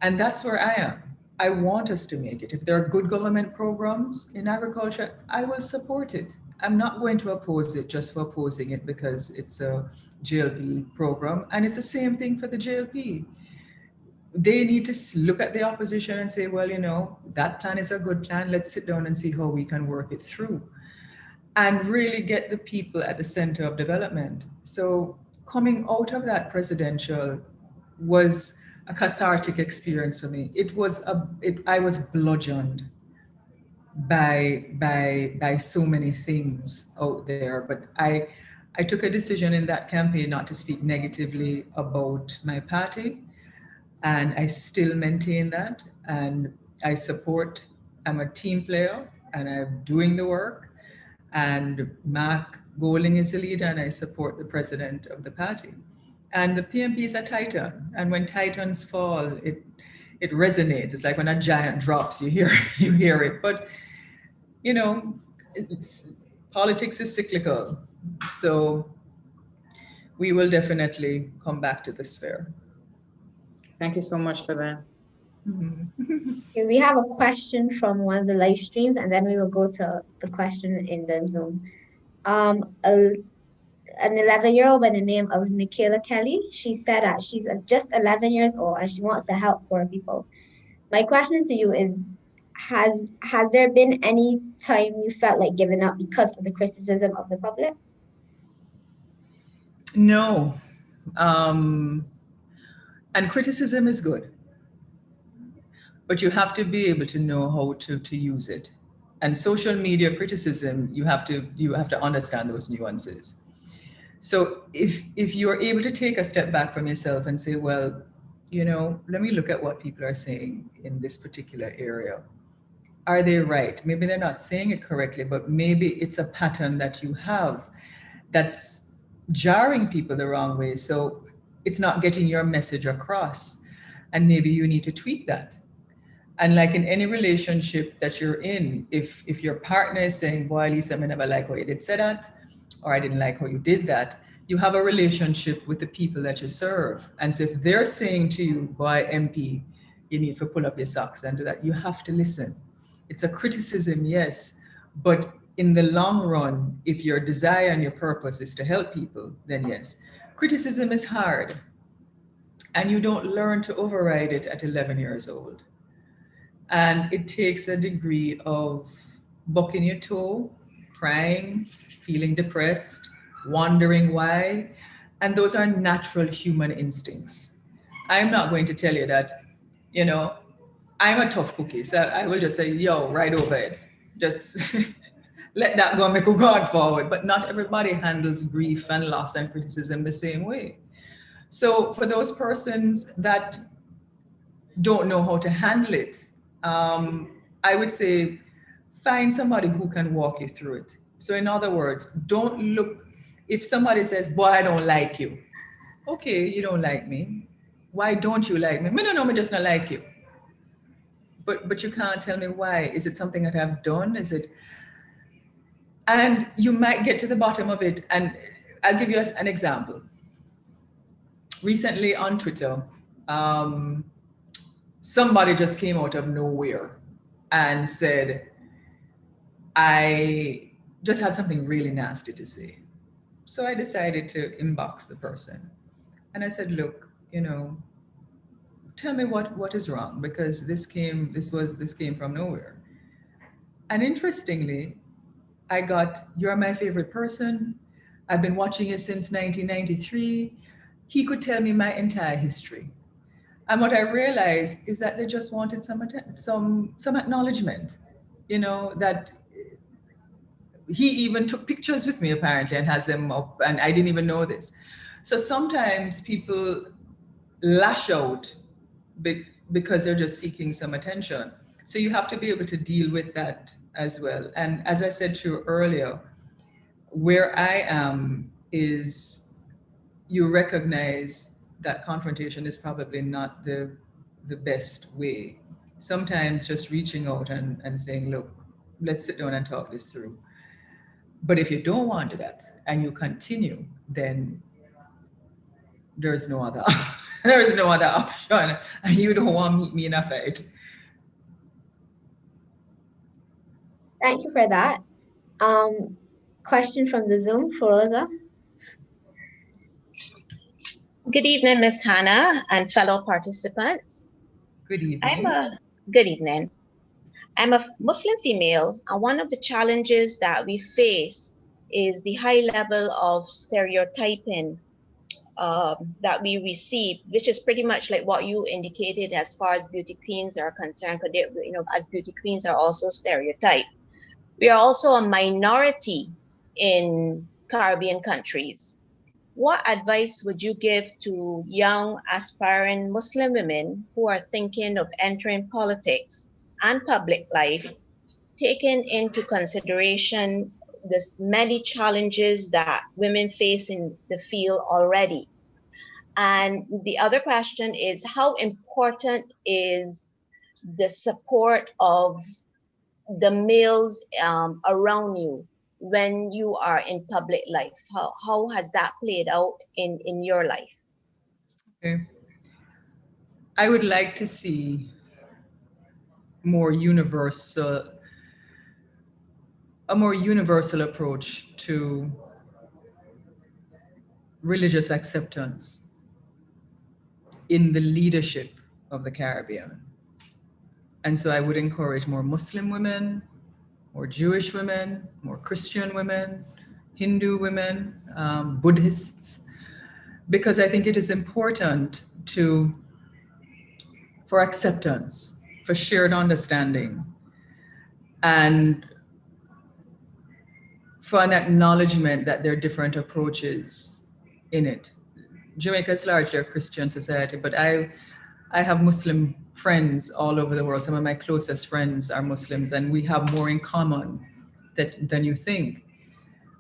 And that's where I am. I want us to make it. If there are good government programs in agriculture, I will support it. I'm not going to oppose it just for opposing it because it's a JLP program. And it's the same thing for the JLP. They need to look at the opposition and say, well, you know, that plan is a good plan. Let's sit down and see how we can work it through and really get the people at the center of development. So coming out of that presidential was a cathartic experience for me. I was bludgeoned by so many things out there, but I took a decision in that campaign not to speak negatively about my party, and I still maintain that, and I support, I'm a team player, and I'm doing the work, and Mark Golding is the leader, and I support the president of the party. And the PMP is a titan, and when titans fall, it resonates. It's like when a giant drops, you hear it. But you know, politics is cyclical, so we will definitely come back to the sphere. Thank you so much for that. Mm-hmm. Okay, we have a question from one of the live streams, and then we will go to the question in the Zoom. An 11-year-old by the name of Nikayla Kelly, she said that she's just 11 years old and she wants to help poor people. My question to you is, has there been any time you felt like giving up because of the criticism of the public? No. And criticism is good, but you have to be able to know how to use it. And social media criticism, you have to understand those nuances. So if you're able to take a step back from yourself and say, well, you know, let me look at what people are saying in this particular area. Are they right? Maybe they're not saying it correctly, but maybe it's a pattern that you have that's jarring people the wrong way. So it's not getting your message across. And maybe you need to tweak that. And like in any relationship that you're in, if your partner is saying, boy, Lisa, I never like how you did say that, or I didn't like how you did that, you have a relationship with the people that you serve. And so if they're saying to you, boy, MP, you need to pull up your socks and do that, you have to listen. It's a criticism, yes, but in the long run, if your desire and your purpose is to help people, then yes. Criticism is hard, and you don't learn to override it at 11 years old. And it takes a degree of bucking your toe, crying, feeling depressed, wondering why. And those are natural human instincts. I'm not going to tell you that, you know, I'm a tough cookie. So I will just say, yo, right over it. Just let that go, make a God forward. But not everybody handles grief and loss and criticism the same way. So for those persons that don't know how to handle it, I would say find somebody who can walk you through it. So in other words, don't look, if somebody says, boy, I don't like you. Okay, you don't like me. Why don't you like me? No, I just not like you. But you can't tell me why. Is it something that I've done? Is it? And you might get to the bottom of it. And I'll give you an example. Recently on Twitter, somebody just came out of nowhere and said, I just had something really nasty to say. So I decided to inbox the person. And I said, look, you know, tell me what is wrong, because this came from nowhere. And interestingly, I got, you're my favorite person. I've been watching you since 1993. He could tell me my entire history. And what I realized is that they just wanted some acknowledgement, you know, that he even took pictures with me apparently and has them up, and I didn't even know this. So sometimes people lash out because they're just seeking some attention. So you have to be able to deal with that as well. And as I said to you earlier, where I am is you recognize that confrontation is probably not the best way. Sometimes just reaching out and saying, look, let's sit down and talk this through. But if you don't want that and you continue, then there's no other option, and you don't want to meet me in a fight. Thank you for that. Question from the Zoom for Rosa. Good evening, Ms. Hannah and fellow participants. Good evening. Good evening. I'm a Muslim female, and one of the challenges that we face is the high level of stereotyping that we receive, which is pretty much like what you indicated as far as beauty queens are concerned, because you know, as beauty queens are also stereotyped. We are also a minority in Caribbean countries. What advice would you give to young aspiring Muslim women who are thinking of entering politics and public life, taking into consideration the many challenges that women face in the field already? And the other question is, how important is the support of the males around you when you are in public life? How has that played out in your life? Okay. I would like to see a more universal approach to religious acceptance in the leadership of the Caribbean. And so I would encourage more Muslim women, more Jewish women, more Christian women, Hindu women, Buddhists, because I think it is important for acceptance, for shared understanding, and for an acknowledgement that there are different approaches in it. Jamaica is largely a Christian society, but I have Muslim friends all over the world. Some of my closest friends are Muslims, and we have more in common than you think,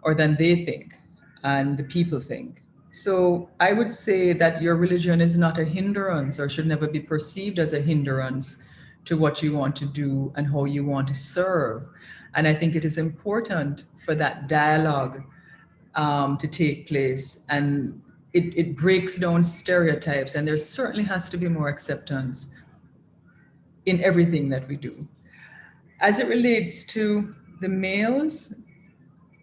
or than they think, and the people think. So I would say that your religion is not a hindrance, or should never be perceived as a hindrance to what you want to do and how you want to serve. And I think it is important for that dialogue to take place, and it breaks down stereotypes, and there certainly has to be more acceptance in everything that we do. As it relates to the males,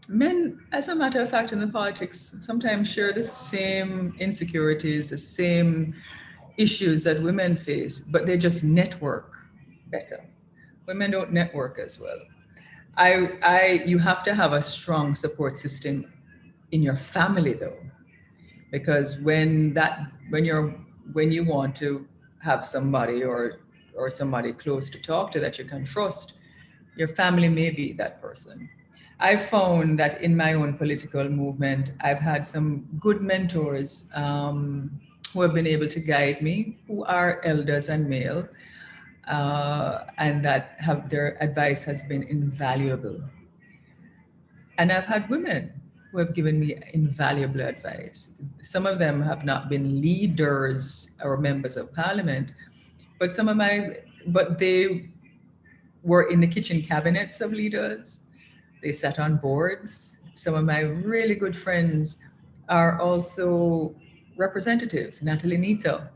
men, as a matter of fact, in the politics, sometimes share the same insecurities, the same issues that women face, but they just network better. Women don't network as well. You have to have a strong support system in your family though, because when you want to have somebody or somebody close to talk to that you can trust, your family may be that person. I found that in my own political movement, I've had some good mentors who have been able to guide me, who are elders and male, and that have their advice has been invaluable. And I've had women who have given me invaluable advice. Some of them have not been leaders or members of parliament, but they were in the kitchen cabinets of leaders. They sat on boards. Some of my really good friends are also representatives. Natalie Nito,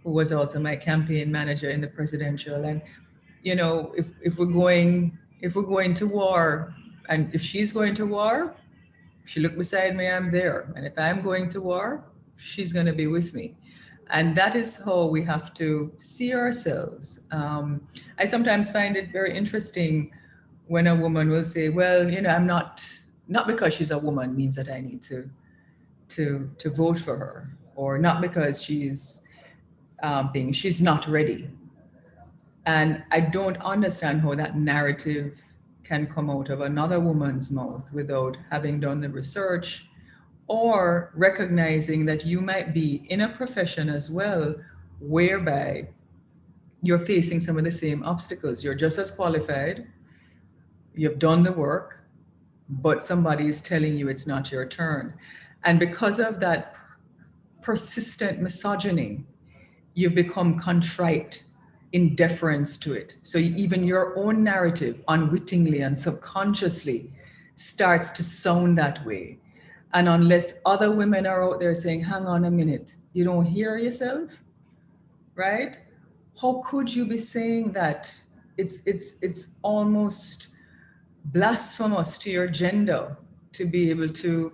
who was also my campaign manager in the presidential. And you know, if we're going to war, and if she's going to war, she looked beside me, I'm there. And if I'm going to war, she's going to be with me. And that is how we have to see ourselves. I sometimes find it very interesting when a woman will say, well, you know, I'm not because she's a woman means that I need to vote for her, or not because she's she's not ready. And I don't understand how that narrative can come out of another woman's mouth without having done the research or recognizing that you might be in a profession as well, whereby you're facing some of the same obstacles. You're just as qualified, you've done the work, but somebody is telling you it's not your turn. And because of that persistent misogyny, you've become contrite in deference to it. So even your own narrative unwittingly and subconsciously starts to sound that way. And unless other women are out there saying, hang on a minute, you don't hear yourself, right? How could you be saying that? It's almost blasphemous to your gender to be able to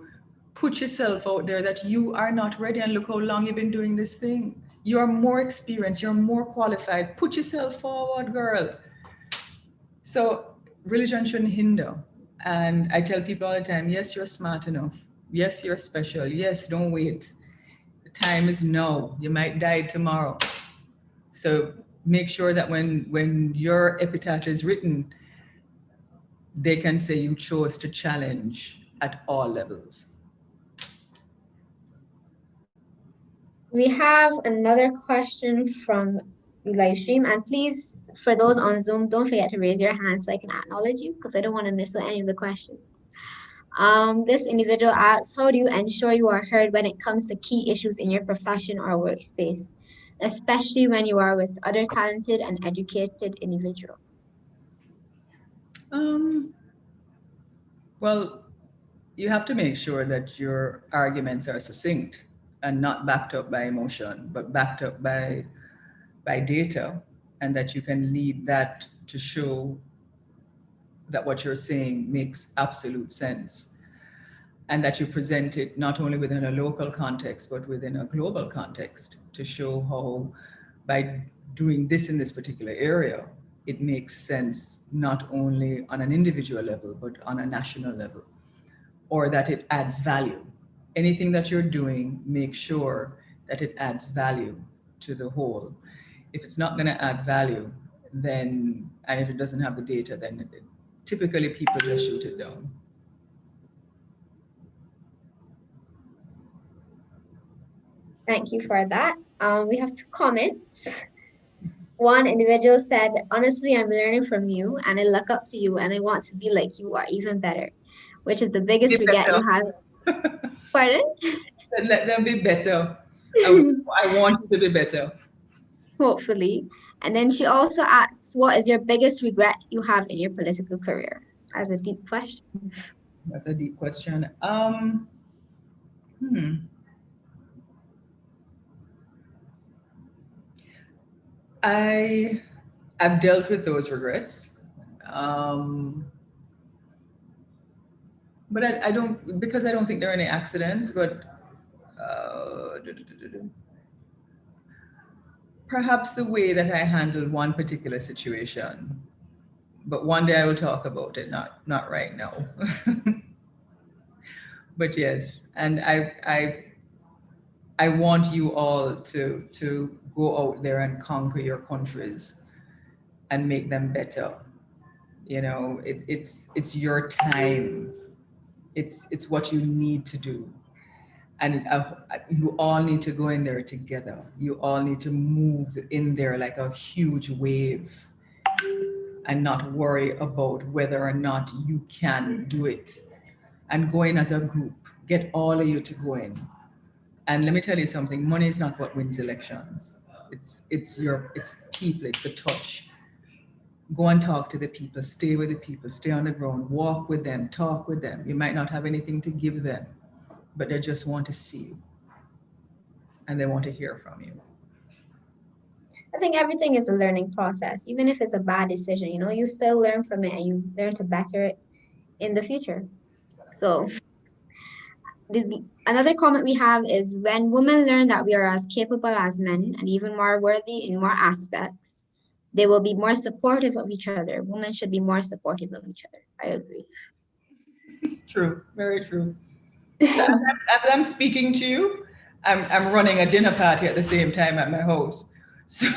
put yourself out there that you are not ready, and look how long you've been doing this thing. You're more experienced, you're more qualified. Put yourself forward, girl. So religion shouldn't hinder. And I tell people all the time, yes, you're smart enough. Yes, you're special. Yes, don't wait. The time is now. You might die tomorrow. So make sure that when your epitaph is written, they can say you chose to challenge at all levels. We have another question from the live stream, and please, for those on Zoom, don't forget to raise your hand so I can acknowledge you, because I don't want to miss any of the questions. This individual asks, how do you ensure you are heard when it comes to key issues in your profession or workspace, especially when you are with other talented and educated individuals? Well, you have to make sure that your arguments are succinct and not backed up by emotion, but backed up by data, and that you can lead that to show that what you're saying makes absolute sense, and that you present it not only within a local context, but within a global context to show how by doing this in this particular area, it makes sense not only on an individual level, but on a national level, or that it adds value. Anything that you're doing, make sure that it adds value to the whole. If it's not going to add value, then, and if it doesn't have the data, then typically people just shoot it down. Thank you for that. We have 2 comments. One individual said, honestly, I'm learning from you and I look up to you and I want to be like you or even better, which is the biggest regret you have. Pardon? Let them be better. I want you to be better. Hopefully. And then she also asks, what is your biggest regret you have in your political career? That's a deep question. That's a deep question. I've dealt with those regrets. But I don't, because I don't think there are any accidents, but perhaps the way that I handled one particular situation but one day I will talk about it, not right now. But yes, and I want you all to go out there and conquer your countries and make them better. You know, it's your time. It's what you need to do. And you all need to go in there together. You all need to move in there like a huge wave and not worry about whether or not you can do it. And go in as a group. Get all of you to go in. And let me tell you something, money is not what wins elections. It's people, it's the touch. Go and talk to the people, stay with the people, stay on the ground, walk with them, talk with them. You might not have anything to give them, but they just want to see you and they want to hear from you. I think everything is a learning process. Even if it's a bad decision, you know, you still learn from it and you learn to better it in the future. So another comment we have is, when women learn that we are as capable as men and even more worthy in more aspects, they will be more supportive of each other. Women should be more supportive of each other. I agree. True, very true. So as I'm speaking to you, I'm running a dinner party at the same time at my house. So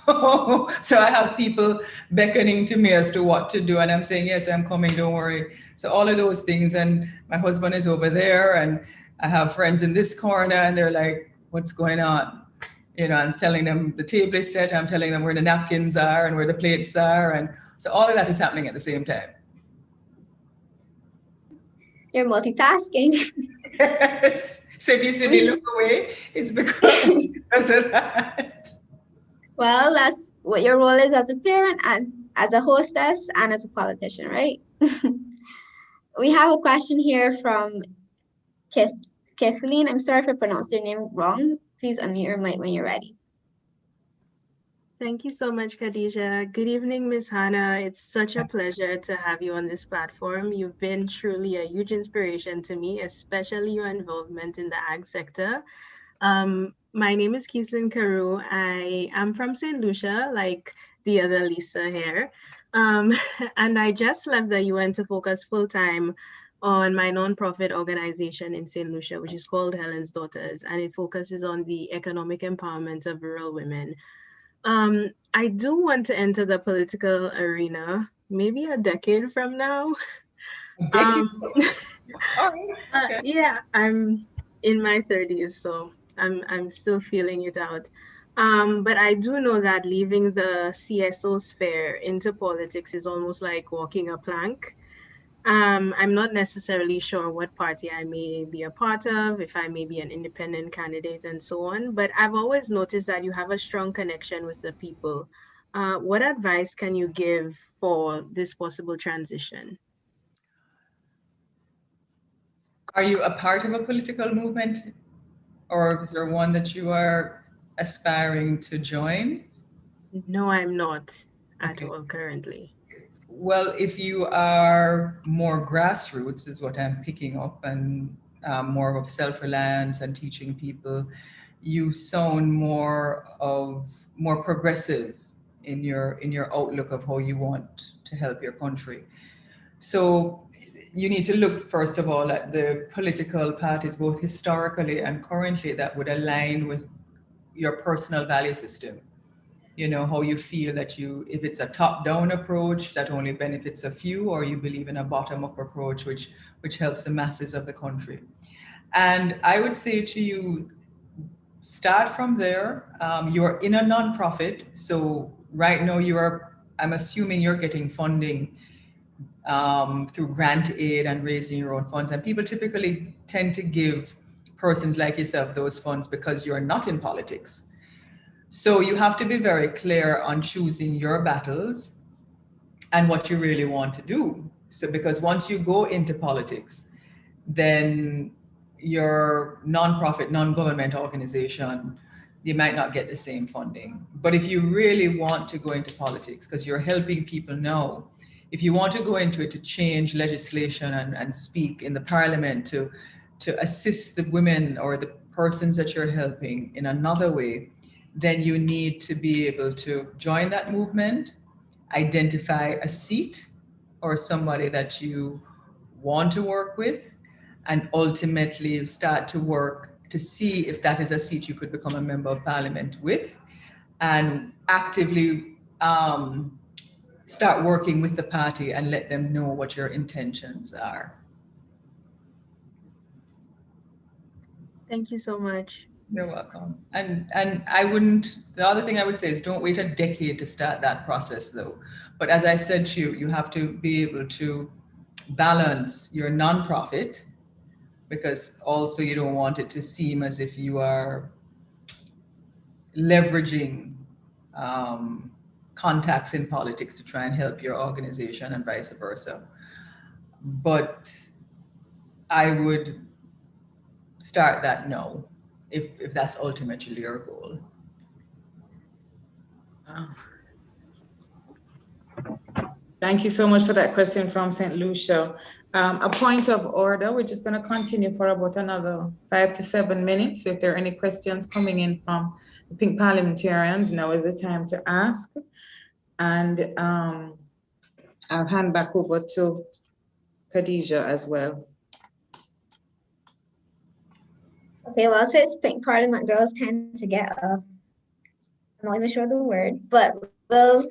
I have people beckoning to me as to what to do, and I'm saying, yes, I'm coming, don't worry. So all of those things, and my husband is over there, and I have friends in this corner, and they're like, what's going on? You know, I'm telling them the table is set, I'm telling them where the napkins are and where the plates are, and so all of that is happening at the same time. You're multitasking. Yes. So if you see me look away, it's because of that. Well, that's what your role is as a parent and as a hostess and as a politician, right? We have a question here from Kathleen. I'm sorry if I pronounced your name wrong. Please unmute your mic when you're ready. Thank you so much, Khadija. Good evening, Ms. Hannah. It's such a pleasure to have you on this platform. You've been truly a huge inspiration to me, especially your involvement in the ag sector. My name is Kieslyn Carew. I am from St. Lucia, like the other Lisa here. And I just left the UN to focus full-time on my nonprofit organization in St. Lucia, which is called Helen's Daughters, and it focuses on the economic empowerment of rural women. I do want to enter the political arena, maybe a decade from now. Yeah, I'm in my 30s, so I'm still feeling it out. But I do know that leaving the CSO sphere into politics is almost like walking a plank. I'm not necessarily sure what party I may be a part of, if I may be an independent candidate and so on, but I've always noticed that you have a strong connection with the people. What advice can you give for this possible transition? Are you a part of a political movement, or is there one that you are aspiring to join? No, I'm not at all currently. Well, if you are more grassroots, is what I'm picking up, and more of self-reliance and teaching people, you sound more progressive in your outlook of how you want to help your country. So you need to look, first of all, at the political parties, both historically and currently, that would align with your personal value system. You know, how you feel that if it's a top-down approach that only benefits a few, or you believe in a bottom-up approach which helps the masses of the country. And I would say to you, start from there. You're in a nonprofit, so right now I'm assuming you're getting funding through grant aid and raising your own funds. And people typically tend to give persons like yourself those funds because you're not in politics. So you have to be very clear on choosing your battles and what you really want to do. So because once you go into politics, then your nonprofit, non-government organization, you might not get the same funding. But if you really want to go into politics, because you're helping people now, if you want to go into it to change legislation and speak in the parliament to assist the women or the persons that you're helping in another way, then you need to be able to join that movement identify a seat or somebody that you want to work with, and ultimately start to work to see if that is a seat you could become a member of parliament with, and actively start working with the party and let them know what your intentions are. Thank you so much. You're welcome. And the other thing I would say is don't wait a decade to start that process though. But as I said to you, you have to be able to balance your nonprofit, because also you don't want it to seem as if you are leveraging contacts in politics to try and help your organization and vice versa. But I would start that now, if that's ultimately your goal. Thank you so much for that question from St. Lucia. A point of order, we're just going to continue for about another 5 to 7 minutes. If there are any questions coming in from the Pink Parliamentarians, now is the time to ask. And I'll hand back over to Khadija as well. Okay, well, since Pink Parliament girls tend to get I'm not even sure the word, but we'll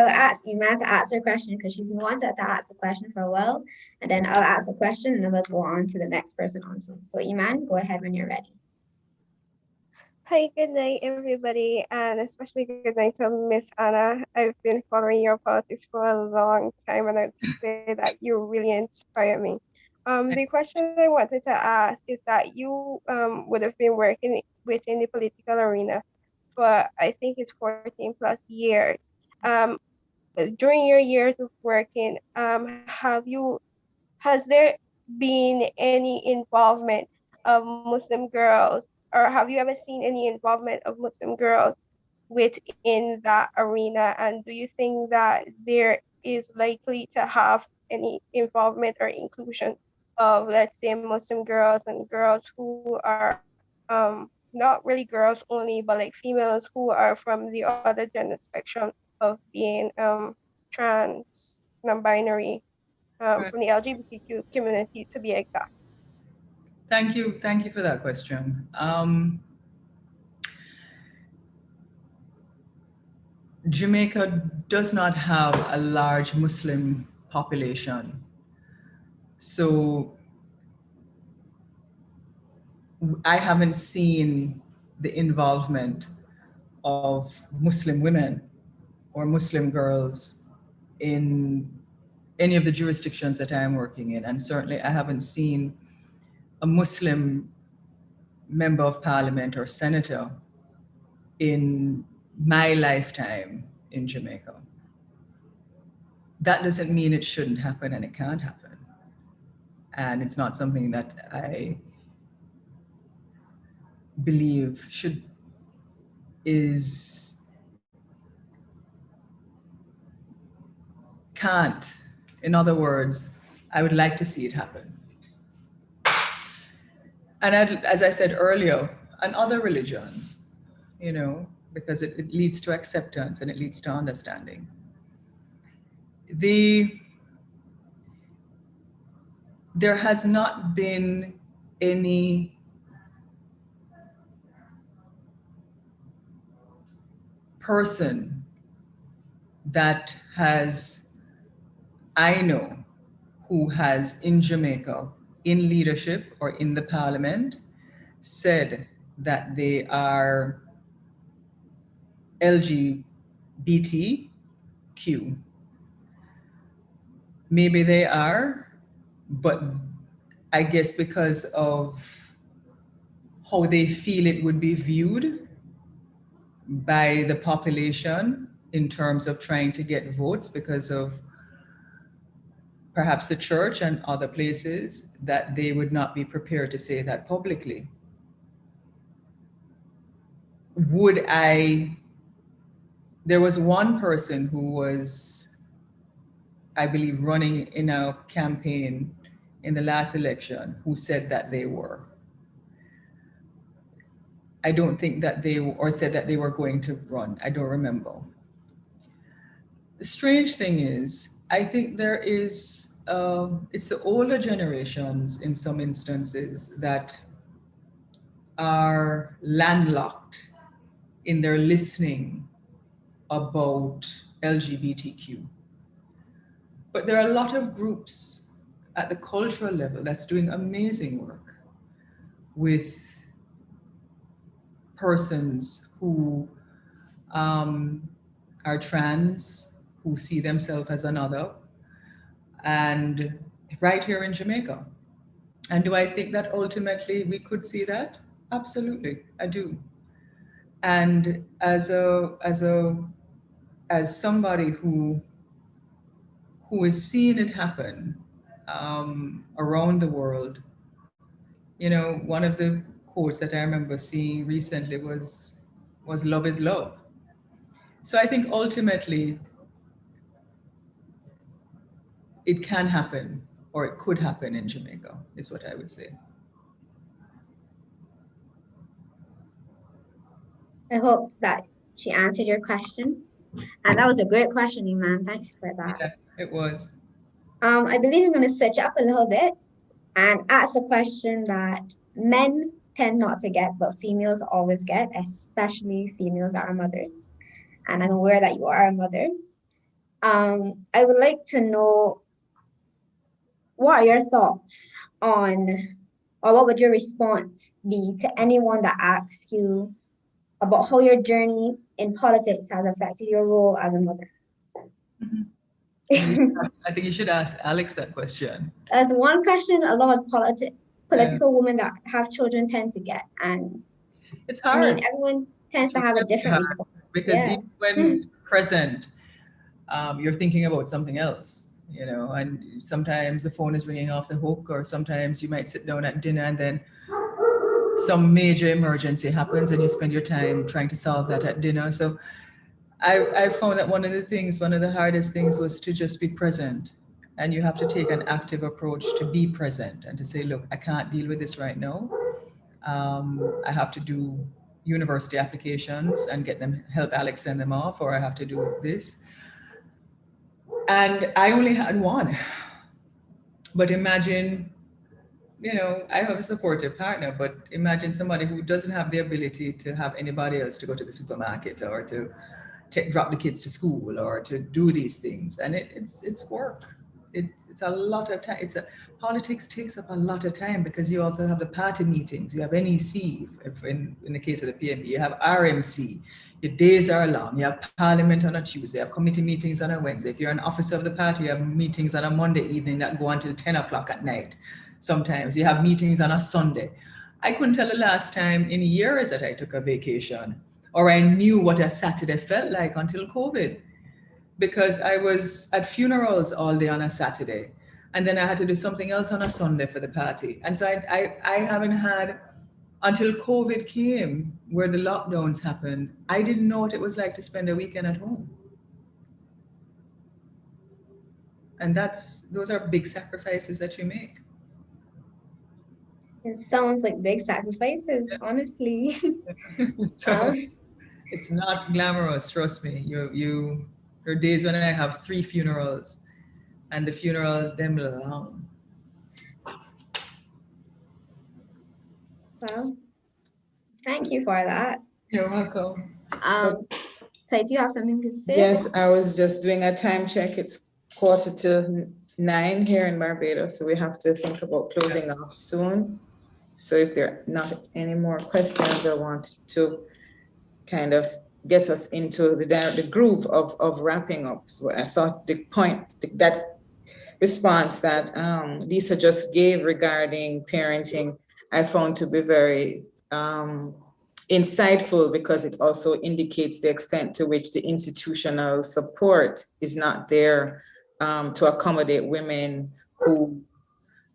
ask Iman to ask her question because she's wanted to ask the question for a while, and then I'll ask a question and then we'll go on to the next person also. So Iman, go ahead when you're ready. Hi, good night, everybody, and especially good night to Miss Anna. I've been following your politics for a long time, and I'd say that you really inspire me. The question I wanted to ask is that you would have been working within the political arena for, I think it's 14 plus years. During your years of working, has there been any involvement of Muslim girls, or have you ever seen any involvement of Muslim girls within that arena? And do you think that there is likely to have any involvement or inclusion of, let's say, Muslim girls and girls who are not really girls only, but like females who are from the other gender spectrum of being trans, non-binary, from the LGBTQ community to be exact? Thank you for that question. Jamaica does not have a large Muslim population. So I haven't seen the involvement of Muslim women or Muslim girls in any of the jurisdictions that I am working in. And certainly I haven't seen a Muslim member of parliament or senator in my lifetime in Jamaica. That doesn't mean it shouldn't happen and it can't happen. And it's not something that I believe can't. In other words, I would like to see it happen. And as I said earlier, and other religions, because it leads to acceptance and it leads to understanding. There has not been any person that I know who has in Jamaica, in leadership or in the parliament, said that they are LGBTQ. Maybe they are, but I guess because of how they feel it would be viewed by the population in terms of trying to get votes, because of perhaps the church and other places, that they would not be prepared to say that publicly. There was one person who was, I believe, running in a campaign in the last election who said that they were. I don't think that or said that they were going to run. I don't remember. The strange thing is, I think there is, it's the older generations in some instances that are landlocked in their listening about LGBTQ. But there are a lot of groups at the cultural level that's doing amazing work with persons who are trans, who see themselves as another, and right here in Jamaica. And do I think that ultimately we could see that? Absolutely, I do. And as somebody who is seeing it happen around the world, you know, one of the quotes that I remember seeing recently was "Love is love." So I think ultimately it can happen, or it could happen in Jamaica, is what I would say. I hope that she answered your question. And that was a great question, Iman. Thank you for that. Yeah, it was. I believe I'm going to switch up a little bit and ask a question that men tend not to get, but females always get, especially females that are mothers. And I'm aware that you are a mother. I would like to know, what are your thoughts on, or what would your response be to anyone that asks you about how your journey in politics has affected your role as a mother? I think you should ask Alex that question. That's one question a lot of political women that have children tend to get. And it's hard. I mean, everyone tends to have a different response. Because even when present, you're thinking about something else, you know, and sometimes the phone is ringing off the hook, or sometimes you might sit down at dinner and then some major emergency happens and you spend your time trying to solve that at dinner. So I found that one of the hardest things was to just be present. And you have to take an active approach to be present and to say, look, I can't deal with this right now. I have to do university applications and help Alex send them off, or I have to do this. And I only had one. But imagine, you know, I have a supportive partner, but imagine somebody who doesn't have the ability to have anybody else to go to the supermarket, or to drop the kids to school, or to do these things. And it's work. It's a lot of time. Politics takes up a lot of time, because you also have the party meetings. You have NEC, in the case of the PMB, you have RMC. Your days are long. You have parliament on a Tuesday, you have committee meetings on a Wednesday. If you're an officer of the party, you have meetings on a Monday evening that go until 10 o'clock at night. Sometimes you have meetings on a Sunday. I couldn't tell the last time in years that I took a vacation, or I knew what a Saturday felt like, until COVID, because I was at funerals all day on a Saturday, and then I had to do something else on a Sunday for the party. And so I haven't had, until COVID came, where the lockdowns happened, I didn't know what it was like to spend a weekend at home. And those are big sacrifices that you make. It sounds like big sacrifices, honestly. So it's not glamorous, trust me. There are days when I have 3 funerals, and the funerals, them long. Well, thank you for that. You're welcome. So do you have something to say? Yes, I was just doing a time check. It's 8:45 here in Barbados, so we have to think about closing off soon. So if there are not any more questions, I want to kind of get us into the groove of wrapping up. So I thought that response that Lisa just gave regarding parenting, I found to be very insightful, because it also indicates the extent to which the institutional support is not there to accommodate women who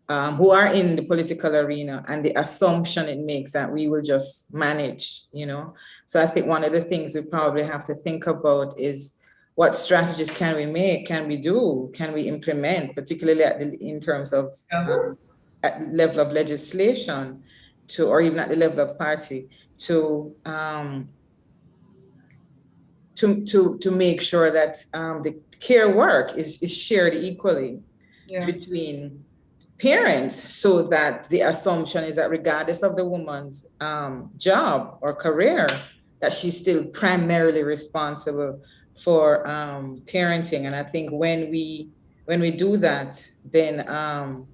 are in the political arena, and the assumption it makes that we will just manage, you know. So I think one of the things we probably have to think about is, what strategies can we make, can we do, can we implement, particularly in terms of at the level of legislation, or even at the level of party, to to make sure that the care work is shared equally between parents, so that the assumption is that regardless of the woman's job or career, that she's still primarily responsible for parenting. And I think when we do that, then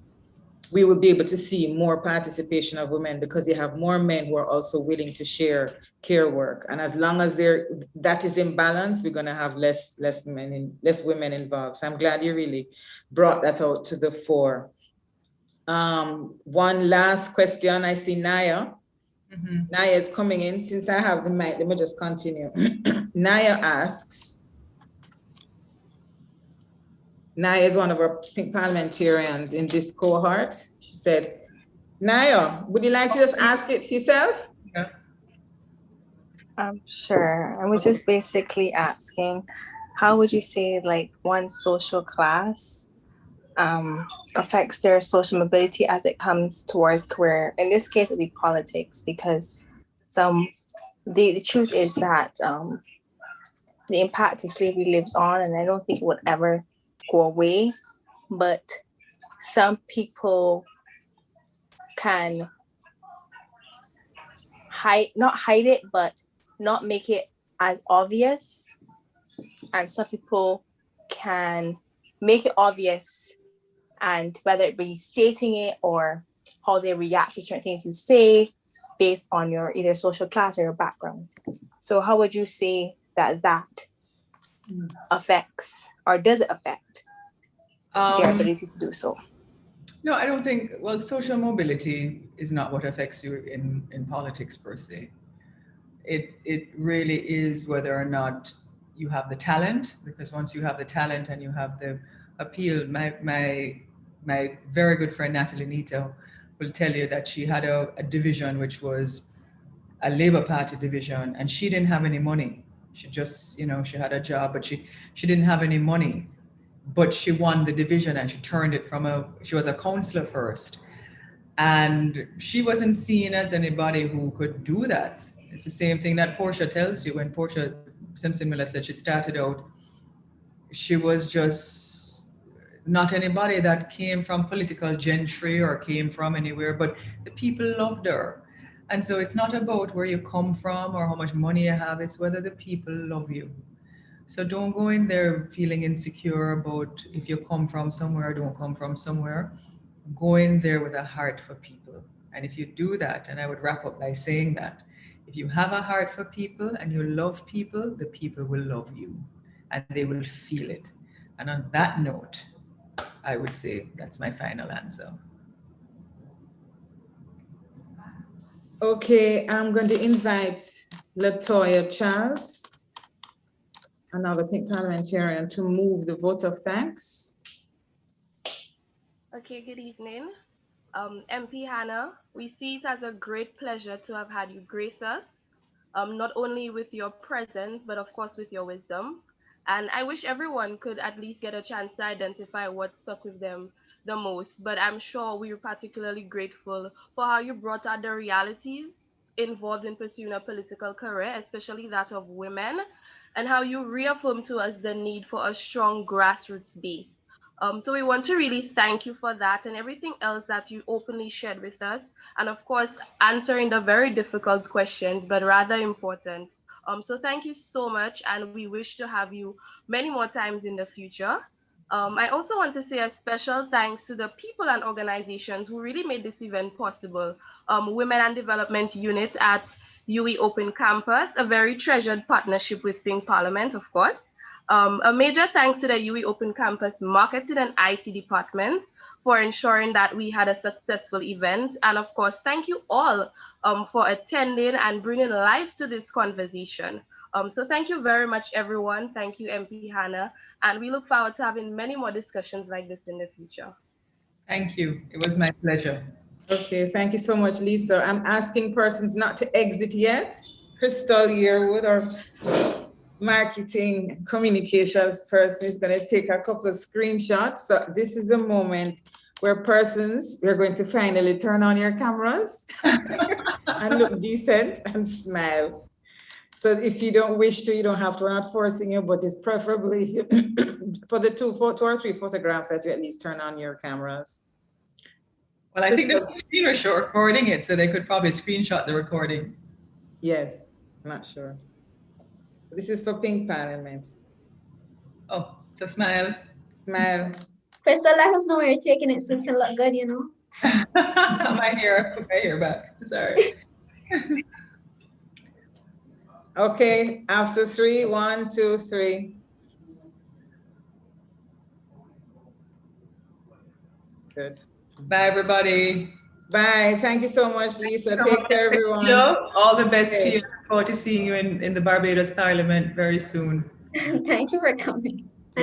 we will be able to see more participation of women, because you have more men who are also willing to share care work. And as long as that is in balance, we're going to have less women involved. So I'm glad you really brought that out to the fore. One last question. I see Naya. Naya is coming in. Since I have the mic, let me just continue. Naya asks, Naya is one of our pink parliamentarians in this cohort. She said, Naya, would you like to just ask it yourself? Yeah. Sure. I was just basically asking, how would you say like one social class affects their social mobility as it comes towards career? In this case, it would be politics, because the truth is that the impact of slavery lives on, and I don't think it would ever go away. But some people can not hide it, but not make it as obvious. And some people can make it obvious, and whether it be stating it or how they react to certain things you say based on your either social class or your background. So how would you say that affects, or does it affect their ability to do so? No, I don't think, well, social mobility is not what affects you in politics per se. It really is whether or not you have the talent, because once you have the talent and you have the appeal, my very good friend Natalie Nito will tell you that she had a division which was a Labour Party division, and she didn't have any money. She just, she had a job, but she didn't have any money. But she won the division, and she turned it she was a councillor first. And she wasn't seen as anybody who could do that. It's the same thing that Portia tells you. When Portia Simpson Miller said she started out, she was just not anybody that came from political gentry or came from anywhere, but the people loved her. And so it's not about where you come from or how much money you have, it's whether the people love you. So don't go in there feeling insecure about if you come from somewhere or don't come from somewhere. Go in there with a heart for people. And if you do that, and I would wrap up by saying that, if you have a heart for people and you love people, the people will love you and they will feel it. And on that note, I would say that's my final answer. Okay, I'm going to invite Latoya Charles, another pink parliamentarian, to move the vote of thanks. Okay, good evening. MP Hannah, we see it as a great pleasure to have had you grace us, not only with your presence, but of course with your wisdom. And I wish everyone could at least get a chance to identify what stuck with them the most, but I'm sure we are particularly grateful for how you brought out the realities involved in pursuing a political career, especially that of women, and how you reaffirmed to us the need for a strong grassroots base. So we want to really thank you for that and everything else that you openly shared with us. And of course, answering the very difficult questions, but rather important. So thank you so much. And we wish to have you many more times in the future. I also want to say a special thanks to the people and organizations who really made this event possible. Women and Development Unit at UWI Open Campus, a very treasured partnership with Pink Parliament, of course. A major thanks to the UWI Open Campus Marketing and IT department for ensuring that we had a successful event. And of course, thank you all for attending and bringing life to this conversation. So thank you very much, everyone. Thank you, MP Hannah. And we look forward to having many more discussions like this in the future. Thank you. It was my pleasure. Okay, thank you so much, Lisa. I'm asking persons not to exit yet. Crystal Yearwood, our marketing communications person, is going to take a couple of screenshots. So this is a moment where persons, we're going to finally turn on your cameras and look decent and smile. So if you don't wish to, you don't have to. We're not forcing you, but it's preferably for the two or three photographs that you at least turn on your cameras. Well, I think the team are sure recording it, so they could probably screenshot the recordings. Yes, I'm not sure. This is for Pink Parliament. Oh, so smile. Smile. Crystal, let us know where you're taking it so it can look good, you know. My hair back. Sorry. Okay, after 3, 1, 2, 3. Good. Bye, everybody. Bye. Thank you so much, Lisa. Take care, everyone. All the best to you. Look forward to seeing you in the Barbados Parliament very soon. Thank you for coming.